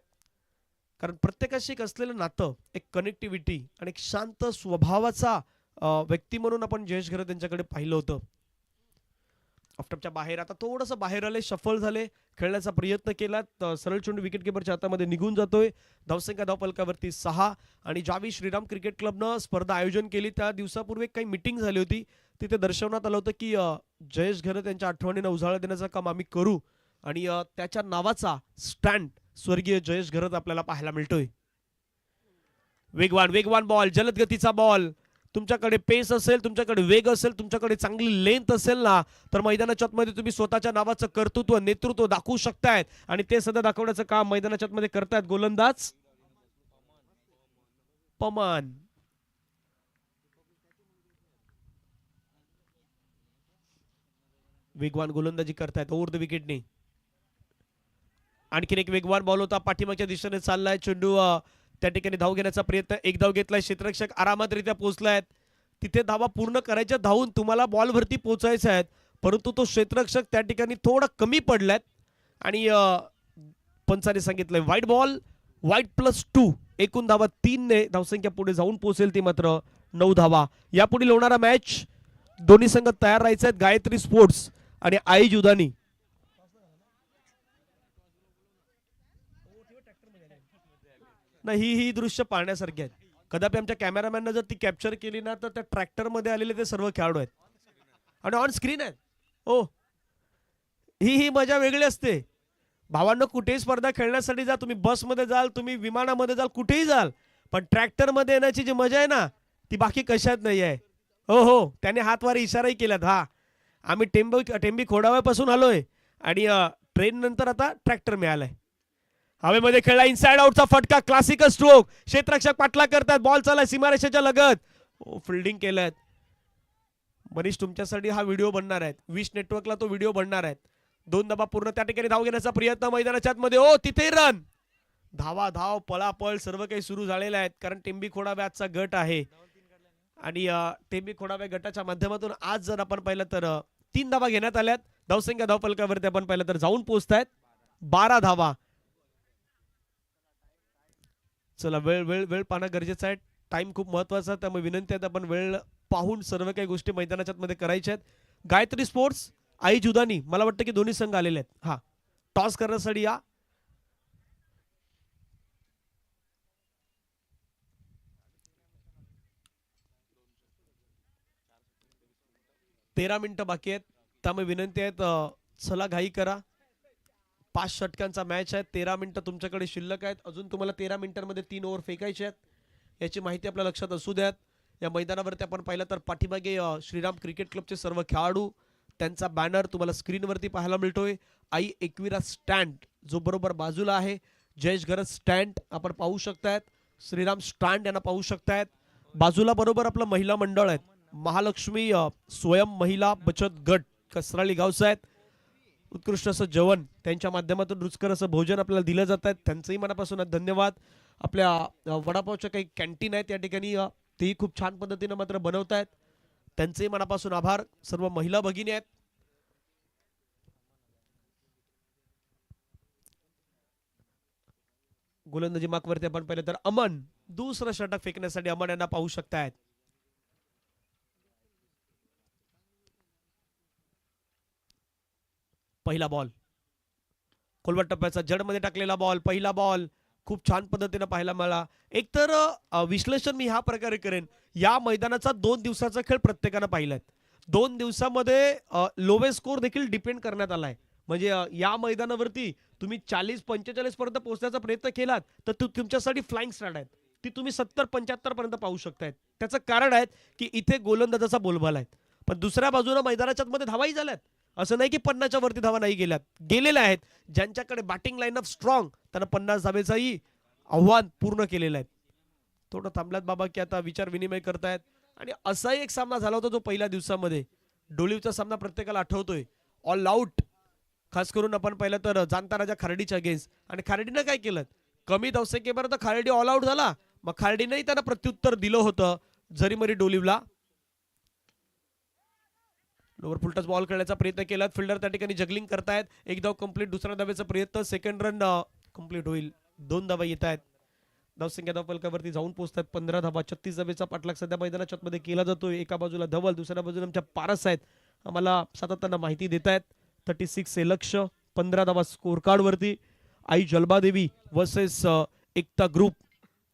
B: कारण प्रत्येकाशी एक असलेलं नातं, एक कनेक्टिव्हिटी आणि एक शांत स्वभावाचा व्यक्ती म्हणून आपण जयेश गरज यांच्याकडे पाहिलं होतं. ऑफटॉपच्या बाहेर आता थोडंसं बाहेर आले, शफल झाले, खेळण्याचा प्रयत्न केला. सरळ चेंडू विकेट किपरच्या हातामध्ये निघून जातोय. धावसंख्या धावफलकावरती 6. आणि ज्यावेळी श्रीराम क्रिकेट क्लबनं स्पर्धा आयोजन केली त्या दिवसापूर्वी काही मीटिंग झाली होती. तिथे दर्शवण्यात आलं होतं की जयेश गरज यांच्या आठवणींना उजाळा देण्याचं काम आम्ही करू आणि त्याच्या नावाचा स्टँड स्वर्गीय जयेश गरज आपल्याला पाहायला मिळतोय. वेगवान वेगवान बॉल, जलद गतीचा बॉल. तुमच्याकडे पेस असेल, तुमच्याकडे वेग असेल, तुमच्याकडे चांगली लेंथ असेल ना, तर मैदानाच्या आतमध्ये तुम्ही स्वतःच्या नावाचं कर्तृत्व, नेतृत्व दाखवू शकतायत आणि ते सध्या दाखवण्याचं काम मैदानाच्या आतमध्ये करतायत गोलंदाज पमान. वेगवान गोलंदाजी करतायत ओव्हर द विकेटने. आणखीन एक वेगवान बॉल होता, पाठीमागच्या दिशेने चाललाय चेंडू. त्या ठिकाणी धाव घेण्याचा प्रयत्न, एक धाव घेतलाय, क्षेत्ररक्षक आरामातरित्या पोहोचलायत. तिथे धावा पूर्ण करायच्या, धावून तुम्हाला बॉलवरती पोहोचायचं आहे, परंतु तो क्षेत्ररक्षक त्या ठिकाणी थोडा कमी पडलाय आणि पंचाने सांगितलंय व्हाईट बॉल, व्हाईट +2. एकूण धावा 3 ने धावसंख्या पुढे जाऊन पोहोचेल ती मात्र 9 धावा. यापुढील होणारा मॅच दोन्ही संघ तयार राहायचे आहेत. गायत्री स्पोर्ट्स आणि आई जुदानी. नाही ही दृश्य पाहण्यासारखी आहेत. कदापि आमच्या कॅमेरामॅननं जर ती कॅप्चर केली ना, तर त्या ट्रॅक्टर मध्ये आलेले ते सर्व खेळाडू आहेत आणि ऑन स्क्रीन आहेत. हो, ही मजा वेगळी असते. भावांनो, कुठेही स्पर्धा खेळण्यासाठी जा, तुम्ही बसमध्ये जाल, तुम्ही विमानामध्ये जाल, कुठेही जाल, पण ट्रॅक्टर मध्ये येण्याची जी मजा आहे ना, ती बाकी कशात नाही आहे. हो हो, त्याने हातवारे इशाराही केलात. हा, आम्ही टेंबी खोडाव्यापासून आलोय आणि ट्रेन नंतर आता ट्रॅक्टर मिळालाय. हवेमध्ये खेळला, इनसाइड आउटचा फटका, क्लासिकल स्ट्रोक. क्षेत्ररक्षक पाठला करतात, बॉल चालला सीमारेषेच्या लगत. फिल्डिंग केलंय. मनीष तुमच्यासाठी हा व्हिडिओ बनणार आहे, विश नेटवर्कला तो व्हिडिओ बनणार आहे. 2 धावा पूर्ण, त्या ठिकाणी धाव घेण्याचा प्रयत्न मैदानाच्या आतमध्ये. ओ तिथे रन, धावा धाव पळापळ सर्व काही सुरू झालेलं आहे. कारण टेंबी खोडाव्याचा गट आहे आणि टेंबी खोडाव्या गटाच्या माध्यमातून आज जर आपण पाहिलं तर 3 धावा घेण्यात आल्यात. धावसंख्या धावफलकावरती आपण पाहिलं तर जाऊन पोहोचतायत 12 धावा. चला, वेळ वेळ वेळ पाहणं गरजेचं आहे. टाइम खूप महत्वाचा आहे, त्यामुळे विनंती आहे आपण वेळ पाहून सर्व काही गोष्टी मैदानाच्या मध्ये करायच्या आहेत. गायत्री स्पोर्ट्स, आई जुदानी, मला वाटतं की दोन्ही संघ आलेले आहेत. हा, टॉस करण्यासाठी या. तेरा मिनिटं बाकी आहेत, त्यामुळे विनंती आहेत चला घाई करा. 5 षटकांचा मॅच आहे. 13 मिनिटं तुमच्याकडे शिल्लक आहेत. अजून तुम्हाला 13 मिनिटांमध्ये 3 ओव्हर फेकायचे आहेत. याची माहिती आपल्या लक्षात असू द्यात. या मैदानावरती आपण पाहिलं तर पाठीमागे श्रीराम क्रिकेट क्लबचे सर्व खेळाडू, त्यांचा बॅनर तुम्हाला स्क्रीनवरती पाहायला मिळतोय. आई एकविरा स्टँड जो बरोबर बाजूला आहे, जयेश गरज स्टँड आपण पाहू शकतायत, श्रीराम स्टँड यांना पाहू शकतायत. बाजूला बरोबर आपलं महिला मंडळ आहे, महालक्ष्मी स्वयं महिला बचत गट कसराळी गावचा आहेत. उत्कृष्ट असं जेवण त्यांच्या माध्यमातून रुचकर असं भोजन आपल्याला दिलं जात आहे, त्यांचंही मनापासून धन्यवाद. आपल्या वडापावच्या काही कॅन्टीन आहेत त्या ठिकाणी, तेही खूप छान पद्धतीने मात्र बनवतायत, त्यांचेही मनापासून आभार. सर्व महिला भगिनी आहेत. गोलंदाजी मार्कवरती आपण पाहिलं तर अमन दुसरं षटक फेकण्यासाठी अमन यांना पाहू शकतायत. पहिला बॉल, खोलवर टप्प्याचा जडमध्ये टाकलेला बॉल, पहिला बॉल खूप छान पद्धतीने पाहायला मिळाला. एकतर विश्लेषण मी ह्या प्रकारे करेन, या मैदानाचा 2 दिवसाचा खेळ प्रत्येकानं पाहिलाय. 2 दिवसामध्ये लोवेस्ट स्कोर देखील डिपेंड करण्यात आलाय. म्हणजे या मैदानावरती तुम्ही 40-45 पर्यंत पोहोचण्याचा प्रयत्न केलात तर तुमच्यासाठी फ्लाइंग स्टार्ट आहेत, ती तुम्ही 70-75 पर्यंत पाहू शकतायत. त्याचं कारण आहे की इथे गोलंदाजाचा बोलबाला आहे. पण दुसऱ्या बाजूला मैदानाच्या मध्ये धावाही झाल्यात. असं नाही की 50च्या वरती धावा नाही गेलेल्या आहेत. ज्यांच्याकडे बॅटिंग लाईनअप स्ट्रॉंग त्यांना 50 धावेचाही आव्हान पूर्ण केलेलं आहे. थोडं थांबल्यात बाबा की आता विचार विनिमय करतायत. आणि असाही एक सामना झाला होता जो पहिल्या दिवसामध्ये, डोलीवचा सामना प्रत्येकाला आठवतोय. ऑल आउट, खास करून आपण पाहिलं तर जाणता राजा खार्डीच्या अगेन्स्ट. आणि खार्डीनं काय केलं, कमी धावसंख्येपर्यंत खार्डी ऑल आउट झाला. मग खार्डीनंही त्यांना प्रत्युत्तर दिलं होतं जरीमरी डोलिवला. लोवर फुलटच बॉल खेळण्याचा प्रयत्न केला, फिल्डर त्या ठिकाणी जगलिंग करतायत. एक धाव कंप्लीट, दुसऱ्या धावेचा प्रयत्न, सेकंड रन कंप्लीट होईल. 2 धावा येत आहेत. धावसंख्या धावफलकावरती जाऊन पोहोचतात 15 धावा. 36 धावेचा पाठलाग सध्या मैदानाच्या मध्ये केला जातोय. एका बाजूला धवल, दुसऱ्या बाजूला आमच्या पारस आहेत, आम्हाला सातत्यानं माहिती देत आहेत. 36 हे लक्ष, 15 धावा स्कोर कार्ड वरती. आई जलबादेवी वर्सेस एकता ग्रुप,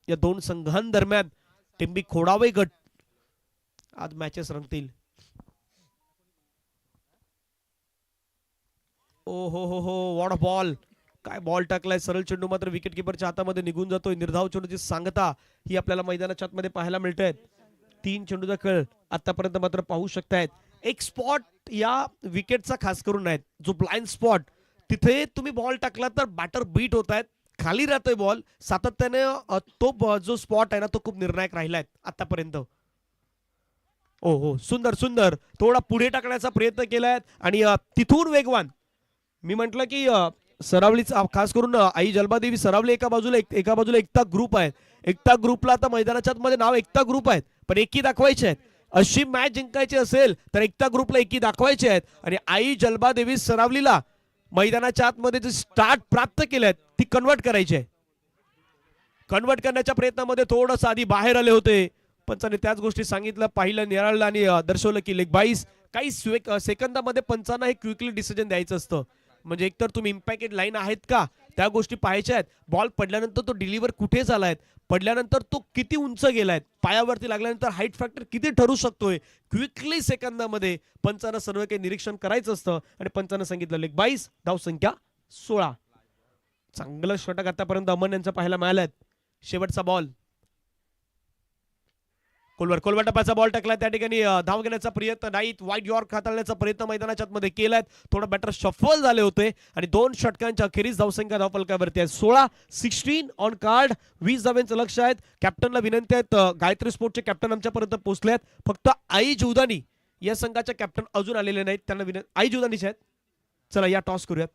B: या 2 संघांदरम्यान टिंबी खोडावे गट आज मॅचेस रंगतील. ओ हो वॉट अ बॉल, काय बॉल टाकलाय. सरळ चेंडू मात्र विकेट किपरच्या हातामध्ये निघून जातोय. निर्धाव चेंडूची सांगता ही आपल्याला मैदानाच्या आतमध्ये पाहायला मिळते. 3 चेंडूचा खेळ आतापर्यंत मात्र पाहू शकतायत. एक स्पॉट या विकेटचा खास करून आहेत, जो ब्लाइंड स्पॉट, तिथे तुम्ही बॉल टाकला तर बॅटर बीट होत आहेत, खाली राहतोय बॉल सातत्याने. तो जो स्पॉट आहे ना तो खूप निर्णायक राहिलाय आतापर्यंत. हो सुंदर सुंदर, थोडा पुढे टाकण्याचा प्रयत्न केलाय आणि तिथून वेगवान. मी म्हंटल की सरावलीचा खास करून आई जलबादेवी सरावली एका बाजूला एकता ग्रुप आहे. एकता ग्रुपला आता मैदानाच्या मध्ये नाव एकता ग्रुप आहेत, पण एकी दाखवायचे आहेत. अशी मॅच जिंकायची असेल तर एकता ग्रुपला एकी दाखवायचे आहेत. आणि आई जलबादेवी सरावलीला मैदानाच्या आतमध्ये जे स्टार्ट प्राप्त केले आहेत ती कन्वर्ट करायची आहे. कन्वर्ट करण्याच्या प्रयत्नामध्ये थोडंसं आधी बाहेर आले होते, पंचाने त्याच गोष्टी सांगितलं, पाहिलं, निराळलं आणि दर्शवलं की लेग बाईस. काही सेकंदामध्ये पंचांना हे क्विकली डिसिजन द्यायचं असतं. म्हणजे एकतर तुम्ही इम्पॅक्टेड लाईन आहेत का त्या गोष्टी पाहायच्या आहेत. बॉल पडल्यानंतर तो डिलिव्हर कुठे झालाय, पडल्यानंतर तो किती उंच गेलाय, पायावरती लागल्यानंतर हाईट फॅक्टर किती ठरू शकतोय. क्विकली सेकंदामध्ये पंचांना सर्व काही निरीक्षण करायचं असतं. आणि पंचानं सांगितलं लेग 22, धावसंख्या 16. चांगलं षटक आतापर्यंत अमन यांचं पाहायला मिळालंय. शेवटचा बॉल, कोलवर टप्प्याचा बॉल टाकलाय, त्या ठिकाणी धाव घेण्याचा प्रयत्न नाहीत. वाईट यॉर्क हाताळण्याचा प्रयत्न मैदानाच्या मध्ये केलाय. थोडं बॅटर शफल झाले होते आणि 2 षटकांच्या अखेरीस धावसंख्या धावफलकावरती आहे 16 ऑन कार्ड. 20 धावांचं लक्ष आहेत. कॅप्टनला विनंती आहेत, गायत्री स्पोर्टचे कॅप्टन आमच्यापर्यंत पोहोचले आहेत. फक्त आई जुदानी या संघाचे कॅप्टन अजून आलेले नाहीत, त्यांना विनंती. आई जुदानीचे आहेत. चला या टॉस करूयात.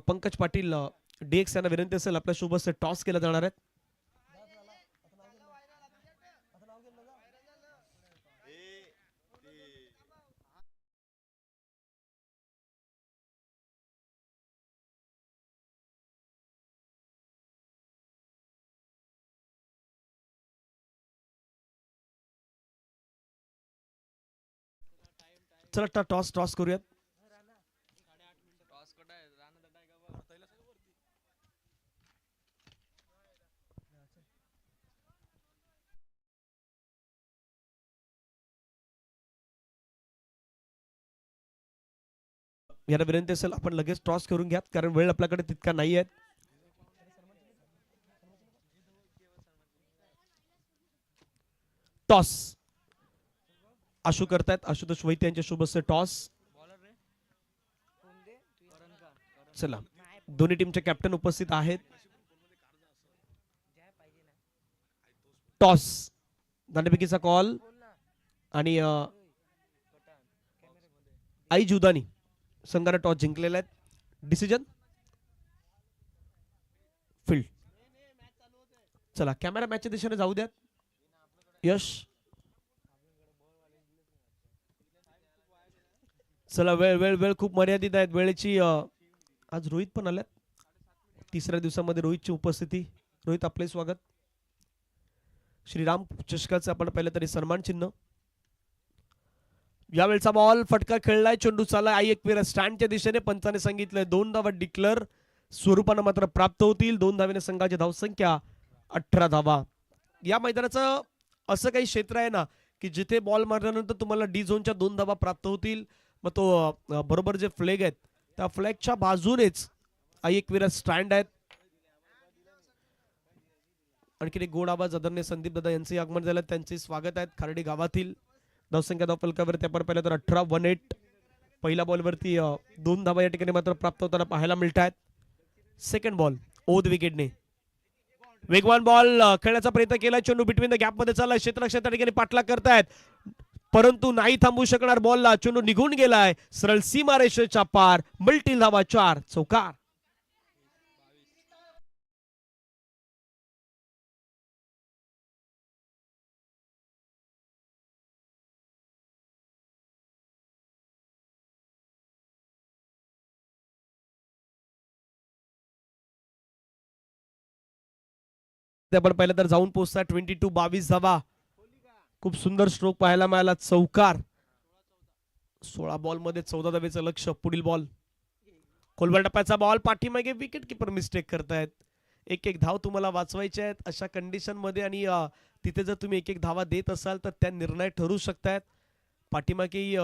B: पंकज पाटील डीएक्स यांना विनंती असेल, आपल्या सोबत टॉस केला जाणार आहे. चला टॉस करूयात. याला विनंती असेल आपण लगेच टॉस करून घ्या, कारण वेळ आपल्याकडे तितका नाही आहे. टॉस आशु करतायत, आशुतोष वैद्य यांच्या सोबत टॉस. चला दोन्ही टीमचे कॅप्टन उपस्थित आहेत. टॉस दांडेफेकीचा कॉल आणि आई जुदानी संघाने टॉस जिंकलेला आहे. Decision field. चला कॅमेरा मॅचच्या दिशेने जाऊ द्यात. यश चला, वेळ खूप मर्यादित आहेत वेळेची. आज रोहित पण आल्यात. 3ऱ्या दिवसामध्ये रोहितची उपस्थिती. रोहित आपले स्वागत. श्रीराम चषकाचं आपण पाहिलं तरी सन्मान चिन्ह. यावेळचा बॉल फटका खेळलाय, चेंडू चाललाय आई एकवीर स्टँडच्या दिशेने. पंचाने सांगितलंय 2 धावा डिक्लेअर स्वरूपानं मात्र प्राप्त होतील. 2 धावेने संघाची धावसंख्या 18 धावा. या मैदानाचं असं काही क्षेत्र आहे ना की जिथे बॉल मारल्यानंतर तुम्हाला डी झोनच्या 2 धावा प्राप्त होतील. मग तो बरोबर जे फ्लॅग आहेत त्या फ्लॅगच्या बाजूनेच आई एकवीर स्टँड आहेत. आणखीन एक गोड आवाज आदरणीय संदीप दादा यांचे आगमन झालं, त्यांचे स्वागत आहेत खार्डी गावातील. धावसंख्या धावफलकावरती आपण पाहिलं तर 18-18. पहिल्या बॉलवरती 2 धावा या ठिकाणी मात्र प्राप्त होताना पाहायला मिळत आहेत. सेकंड बॉल ओद विकेटने वेगवान बॉल खेळण्याचा प्रयत्न केला, चेंडू बिटवीन द गॅप मध्ये चाललाय, क्षेत्ररक्षक त्या ठिकाणी पाठलाग करतायत परंतु नाही थांबू शकणार बॉलला. चेंडू निघून गेलाय सरळ सीमारेषेच्या पार. मल्टी धावा 4 चौकार. आपण पाहिलं तर जाऊन पोहोचता 22 धावा. खूप सुंदर स्ट्रोक पाहायला मिळाला, चौकार. 16 बॉल मध्ये 14 धावेचं लक्ष. पुढील बॉल खोलवर टप्प्याचा बॉल, पाठीमागे विकेट किपर मिस्टेक करतायत. एक धाव तुम्हाला वाचवायचे आहेत अशा कंडिशन मध्ये आणि तिथे जर तुम्ही एक धावा देत असाल तर त्या निर्णय ठरू शकतायत. पाठीमागे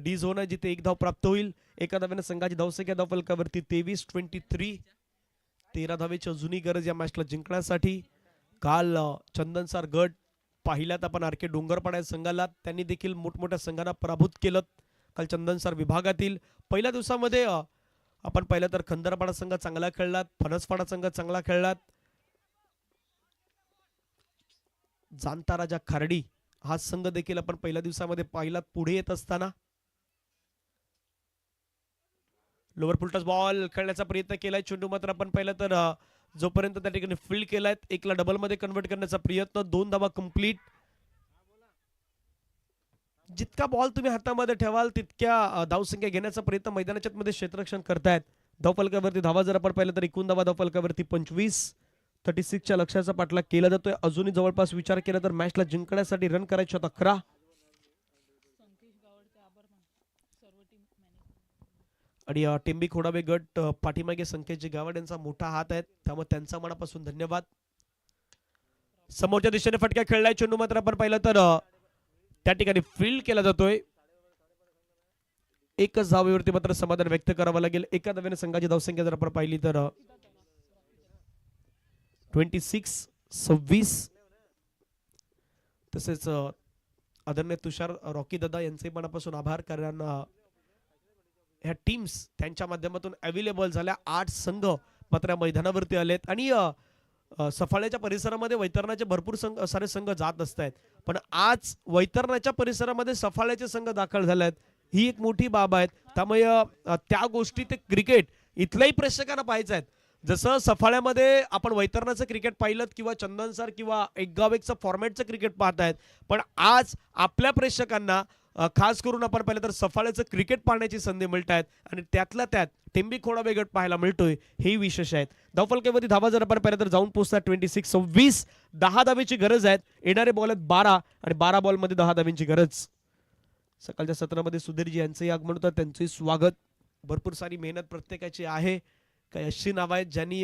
B: डी झोन आहे जिथे 1 धाव प्राप्त होईल. एका धावेने संघाची धावसंख्या धावफलकावरती 23-23. 13 धावेची अजूनही गरज या मॅचला जिंकण्यासाठी. काल चंदनसार गट पाहिल्यात आपण आरके डोंगरपाडा संघाला, त्यांनी देखील मोठमोठ्या संघांना पराभूत केलं. काल चंदनसार विभागातील पहिल्या दिवसामध्ये आपण पाहिलं तर खंदरपाडा संघ चांगला खेळलात, फणसपाडा संघ चांगला खेळलात. जाणता राजा खार्डी हा संघ देखील आपण पहिल्या दिवसामध्ये पाहिलात पुढे येत असताना. लोअर फुलटस बॉल खेळण्याचा प्रयत्न केलाय, चेंडू मात्र आपण पाहिलं तर जोपर्यंत त्या ठिकाणी फील्ड केलाय 1ला डबल मध्ये कन्वर्ट करण्याचा प्रयत्न. 2 धावा कंप्लीट. जितका बॉल तुम्ही हातामध्ये ठेवाल तितक्या धावसंख्या घेण्याचा प्रयत्न मैदानाच्या मध्ये क्षेत्ररक्षण करतायत. धावफलकावरती धावा जर आपण पाहिलं तर 21 धावा धावफलकावरती 25-36च्या लक्ष्याचा पाठलाग केला जातोय. अजूनही जवळपास विचार केला तर मॅचला जिंकण्यासाठी रन करायचे 11. आणि टेंबी खोडावे गट पाठीमागे संकेतजी गावड यांचा मोठा हात आहे, त्यामुळे त्यांचा मनापासून धन्यवाद. समोरच्या दिशेने फटका खेळलाय, चेंडू मात्र आपण पाहिलं तर त्या ठिकाणी फील्ड केला जातोय. एकच धावेवरती मात्र समाधान व्यक्त करावं लागेल. एका धावेने संघाची धावसंख्या जर आपण पाहिली तर 26-26. तसेच आदरणीय तुषार रॉकी दादा यांचे मनापासून आभार, कारण ह्या टीम्स त्यांच्या माध्यमातून अवेलेबल झाल्या. 8 संघ मात्र मैदानावरती आलेत आणि सफाळ्याच्या परिसरामध्ये वैतरणाचे भरपूर सारे संघ जात असतात, पण आज वैतरणाच्या परिसरामध्ये सफाळ्याचे संघ दाखल झाले आहेत. ही एक मोठी बाब आहे. त्यामुळे त्या गोष्टी ते क्रिकेट इथल्याही प्रेक्षकांना पाहायचं आहे. जसं सफाळ्यामध्ये आपण वैतरणाचं क्रिकेट पाहिलं किंवा चंदनसर किंवा एक गाव एकचं फॉर्मॅटचं क्रिकेट पाहतायत, पण आज आपल्या प्रेक्षकांना खास करून आपण पाहिलं तर सफाळ्याचं क्रिकेट पाहण्याची संधी मिळत आहेत आणि त्यातल्या त्यात टेंबी खोडावे गट पाहायला मिळतोय, हे विशेष आहेत. धावफलकावरती धावा जर आपण पाहिलं तर जाऊन पोहोचतात 26-26. 10 धावेची गरज आहे. येणारे बॉल आहेत 12 आणि 12 बॉलमध्ये 10 धावेची गरज. सकाळच्या सत्रामध्ये सुधीरजी यांचंही आगमन होतं, त्यांचंही स्वागत. भरपूर सारी मेहनत प्रत्येकाची आहे. काही अशी नावं आहेत ज्यांनी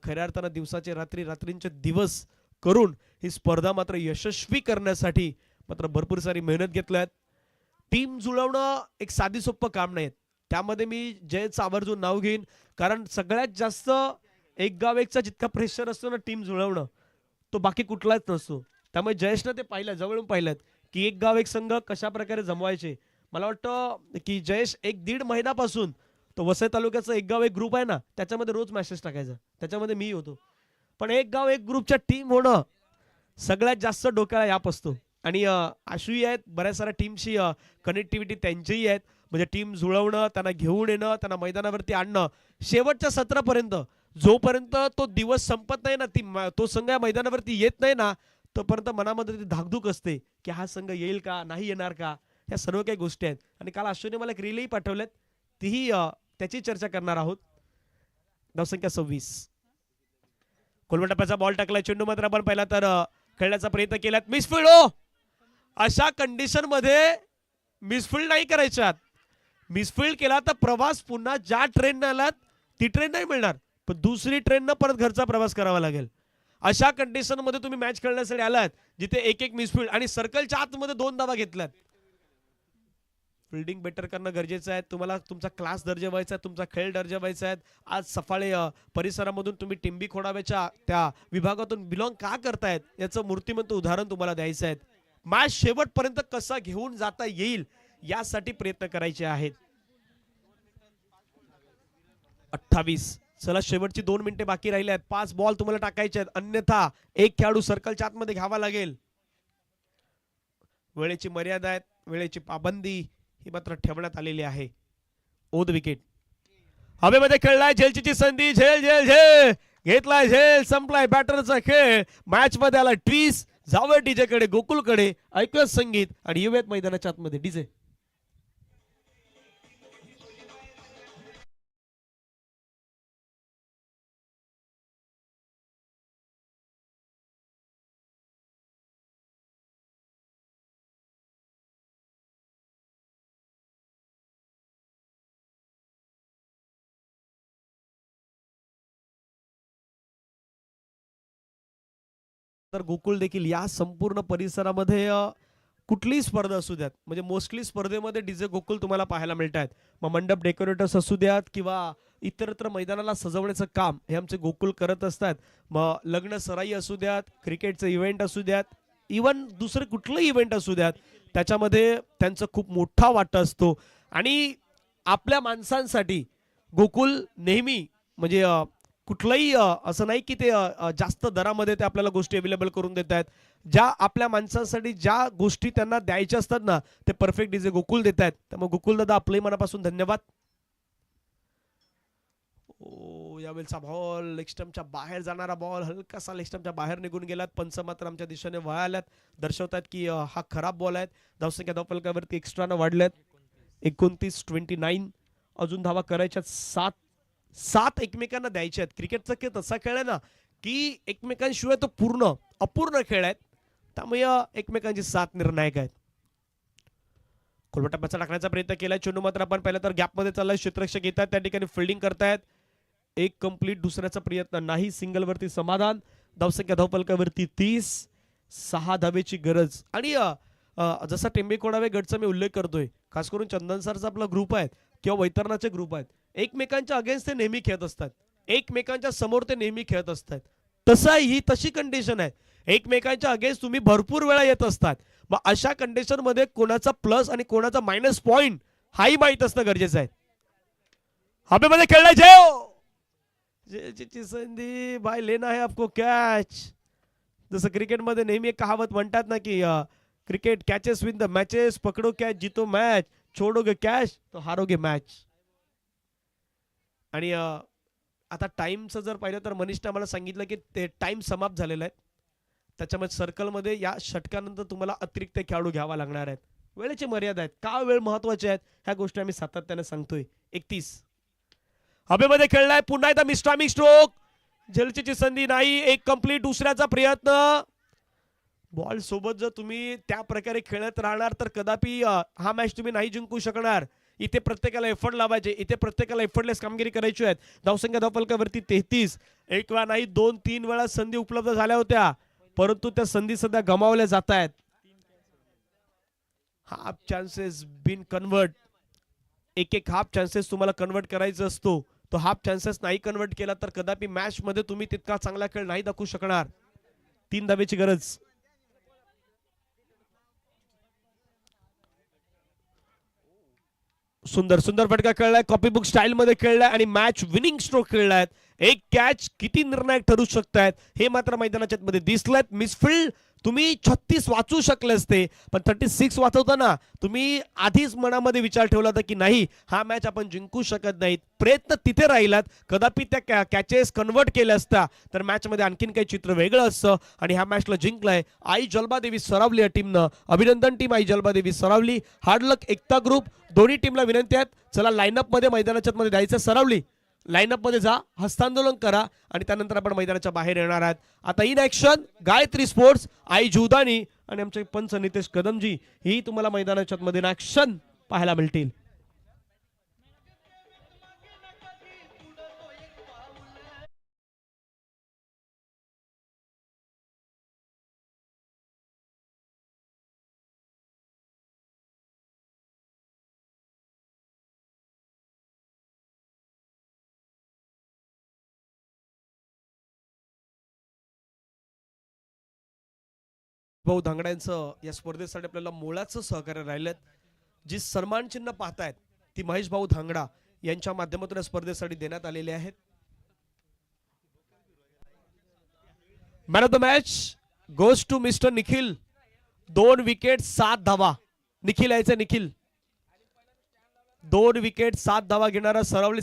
B: खऱ्या अर्थानं दिवसाचे रात्री, रात्रींचे दिवस करून ही स्पर्धा मात्र यशस्वी करण्यासाठी मात्र भरपूर सारी मेहनत घेतल्यात. टीम जुळवणं एक साधी सोपं काम नाही. त्यामध्ये मी जयचं आवर्जून नाव घेईन, कारण सगळ्यात जास्त एक गाव एकचा जितका प्रेशर असतो ना टीम जुळवणं, तो बाकी कुठलाच नसतो. त्यामुळे जयेशनं ते पाहिलं, जवळून पाहिलं की एक गाव एक संघ कशा प्रकारे जमवायचे. मला वाटतं की जयेश 1-1.5 महिन्यापासून तो वसई तालुक्याचा एक गाव एक ग्रुप आहे ना, त्याच्यामध्ये रोज मेसेज टाकायचा, त्याच्यामध्ये मी होतो. पण एक गाव एक ग्रुपच्या टीम होणं सगळ्यात जास्त डोक्याला याप असतो. आणि आशूही आहेत, बऱ्याच साऱ्या टीमशी कनेक्टिव्हिटी त्यांचीही आहेत. म्हणजे टीम जुळवणं, त्यांना घेऊन येणं, त्यांना मैदानावरती आणणं, शेवटच्या सत्रापर्यंत जोपर्यंत तो दिवस संपत नाही ना, तो संघ या मैदानावरती येत नाही ना, तोपर्यंत मनामध्ये ती धाकधूक असते की हा संघ येईल का, नाही येणार का, ह्या सर्व काही गोष्टी आहेत. आणि काल आशूने मला एक रीलही पाठवलेत, तीही त्याची चर्चा करणार आहोत. धावसंख्या 26. कोलवटप्प्याचा बॉल टाकलाय, चेंडू मात्र आपण पाहिला तर खेळण्याचा प्रयत्न केलात, मिसफील्ड. अशा कंडिशन मध्ये मिसफिल्ड नाही करायच्यात. मिसफिल्ड केला तर प्रवास पुन्हा ज्या ट्रेनने आलात ती ट्रेन नाही मिळणार, पण दुसरी ट्रेननं परत घरचा प्रवास करावा लागेल. अशा कंडिशन मध्ये तुम्ही मॅच खेळण्यासाठी आलात जिथे एक एक मिसफिल्ड आणि सर्कलच्या आतमध्ये 2 धावा घेतल्यात. फिल्डिंग बेटर करणं गरजेचं आहे. तुम्हाला तुमचा क्लास दर्जवायचा आहे, तुमचा खेळ दर्जवायचा आहे. आज सफाळे परिसरामधून तुम्ही टिंबी खोडाव्याच्या त्या विभागातून बिलॉंग का करतायत याचं मूर्तिमंत उदाहरण तुम्हाला द्यायचं आहे. मॅच शेवटपर्यंत कसा घेऊन जाता येईल यासाठी प्रयत्न करायचे आहेत. 28. चला शेवटची 2 मिनिटे बाकी राहिले आहेत. 5 बॉल तुम्हाला टाकायचे आहेत, अन्यथा एक खेळाडू सर्कलच्या आतमध्ये घ्यावा लागेल. वेळेची मर्यादा आहे, वेळेची पाबंदी ही मात्र ठेवण्यात आलेली आहे. ओद विकेट हवेमध्ये खेळलाय, झेलची संधी, झेल झेल झेल घेतलाय, झेल संपलाय. बॅटरचा खेळ मॅच मध्ये आला ट्विस्ट. जावं डीजे कडे, गोकुलकडे, ऐकूया संगीत आणि येऊयात मैदानाच्या आतमध्ये. डीजे तर गोकुळ देखील या संपूर्ण परिसरामध्ये कुठलीही स्पर्धा असू द्यात, म्हणजे मोस्टली स्पर्धेमध्ये डीजे गोकुळ तुम्हाला पाहायला मिळत आहेत. मग मंडप डेकोरेटर्स असू द्यात किंवा इतरत्र मैदानाला सजवण्याचं काम हे आमचे गोकुळ करत असतात. मग लग्न सराई असू द्यात, क्रिकेटचं इव्हेंट असू द्यात, इवन दुसरे कुठलंही इव्हेंट असू द्यात, त्याच्यामध्ये त्यांचा खूप मोठा वाटा असतो. आणि आपल्या माणसांसाठी गोकुळ नेहमी म्हणजे कुठलंही असं नाही की ते जास्त दरामध्ये ते आपल्याला गोष्टी अवेलेबल करून देत आहेत. ज्या आपल्या माणसांसाठी ज्या गोष्टी त्यांना द्यायच्या असतात ना, ते परफेक्ट डीजे गोकुळ देत आहेत. त्यामुळे गोकुळ दादा आपलंही मनापासून धन्यवाद. यावेळेचा बॉल लेग स्टंपच्या बाहेर जाणारा बॉल हलकासा लेग स्टंपच्या बाहेर निघून गेलात. पंच मात्र आमच्या दिशेने वळाल्यात, दर्शवतात की हा खराब बॉल आहे. धावसंख्या धावफलकावरती एक्स्ट्रानं वाढल्यात. 29-29. अजून धावा करायच्यात 7 एकमेकांना द्यायचे आहेत. क्रिकेटचा खेळ तसा खेळ आहे ना की एकमेकांशिवाय तो पूर्ण अपूर्ण खेळ आहेत, त्यामुळे एकमेकांची 7 निर्णायक आहेत. खोलवटा टाकण्याचा प्रयत्न केलाय चेंडू मात्र आपण पहिला तर गॅपमध्ये चाललाय. क्षेत्ररक्षक येतात, त्या ठिकाणी फिल्डिंग करतायत. एक कंप्लीट, दुसऱ्याचा प्रयत्न नाही. सिंगल वरती समाधान. धावसंख्या धावफलकावरती 30. 6 धावेची गरज. आणि जसा टेंबे कोडावे गटचा मी उल्लेख करतोय, खास करून चंदन सरचा आपला ग्रुप आहे किंवा वैतरणाचे ग्रुप आहेत, एकमेकांच्या अगेन्स्ट ते नेहमी खेळत असतात, एकमेकांच्या समोर ते नेहमी खेळत असतात. तसं ही तशी कंडिशन आहे, एकमेकांच्या अगेन्स्ट तुम्ही भरपूर वेळा येत असतात. मग अशा कंडिशन मध्ये कोणाचा प्लस आणि कोणाचा मायनस पॉइंट हाही माहित असणं गरजेचं आहे. हवेमध्ये खेळलाय जेची संधी, बाय लेना है आपको कॅच. जसं क्रिकेटमध्ये नेहमी एक कहावत म्हणतात ना की cricket catches win the matches, पकडो कॅच जीतो मॅच, छोडोगे कॅच तो हारोगे मॅच. आणि आता टाइमचं जर पाहिलं तर मनीषने आम्हाला सांगितलं की ते टाइम समाप्त झालेला आहे, त्याच्यामध्ये सर्कलमध्ये या षटकानंतर तुम्हाला अतिरिक्त खेळाडू घ्यावा लागणार आहेत. वेळेची मर्यादा आहेत, का वेळ महत्वाची आहेत ह्या गोष्टी आम्ही सातत्याने सांगतोय. 31. हवेमध्ये खेळलाय, पुन्हा एकदा मिस्टामिक स्ट्रोक, झेलची संधी नाही. एक कंप्लीट, दुसऱ्याचा प्रयत्न. बॉल सोबत जर तुम्ही त्या प्रकारे खेळत राहणार तर कदापि हा मॅच तुम्ही नाही जिंकू शकणार. इथे प्रत्येकाला एफर्ट लावायचे, इथे प्रत्येकाला एफर्टलेस कामगिरी करायची आहे. धावसंख्या धावफलकावरती 33. एक वेळा नाही 2-3 वेळा संधी उपलब्ध झाल्या होत्या, परंतु त्या संधी सध्या गमावल्या जात आहेत. हाफ चान्सेस बिन कन्वर्ट. एक हाफ चान्सेस तुम्हाला कन्वर्ट करायचा असतो, तो हाफ चान्सेस नाही कन्वर्ट केला तर कदापि मॅच मध्ये तुम्ही तितका चांगला खेळ नाही दाखवू शकणार. 3 धावेची गरज. सुंदर सुंदर फटका खेळलाय, कॉपी बुक स्टाईल मध्ये खेळलाय आणि मॅच विनिंग स्ट्रोक खेळलाय. एक कॅच किती निर्णायक ठरू शकतायत हे मात्र मैदानाच्या मध्ये दिसलेत. मिसफिल्ड तुम्ही 36 वाचू शकले असते, पण 36 वाचवताना तुम्ही आधीच मनामध्ये विचार ठेवला होता की नाही हा मॅच आपण जिंकू शकत नाहीत. प्रयत्न तिथे राहिलात, कदापि त्या कॅचेस कन्वर्ट केल्या असता तर मॅच मध्ये आणखीन काही चित्र वेगळं असतं आणि ह्या मॅचला जिंकलाय आई जलबादेवी सरावली या टीमनं. अभिनंदन टीम आई जलबादेवी सरावली. हार्ड लक एकता ग्रुप. दोन्ही टीमला विनंती आहेत, चला लाईनअप मध्ये मैदानाच्या मध्ये जायचं. सरावली लाईनअप मध्ये जा, हस्तांदोलन करा आणि त्यानंतर आपण मैदानाच्या बाहेर येणार आहात. आता in action Gayatri sports I Judani आणि आमचे पंच नितेश कदमजी ही तुम्हाला मैदानाच्या मध्ये ऍक्शन पाहायला मिळतील. भाऊ धांगड्यांचं या स्पर्धेसाठी आपल्याला मोलाचं सहकार्य राहिलेत. जी सन्मान चिन्ह पाहतायत ती महेश भाऊ धांगडा यांच्या माध्यमातून या स्पर्धेसाठी देण्यात आलेले आहेत. Man of the match goes to mister Nikhil. 2 wicket 7 धावा. निखिल यायचे निखिल. 2 विकेट 7 धावा घेणारा सरावली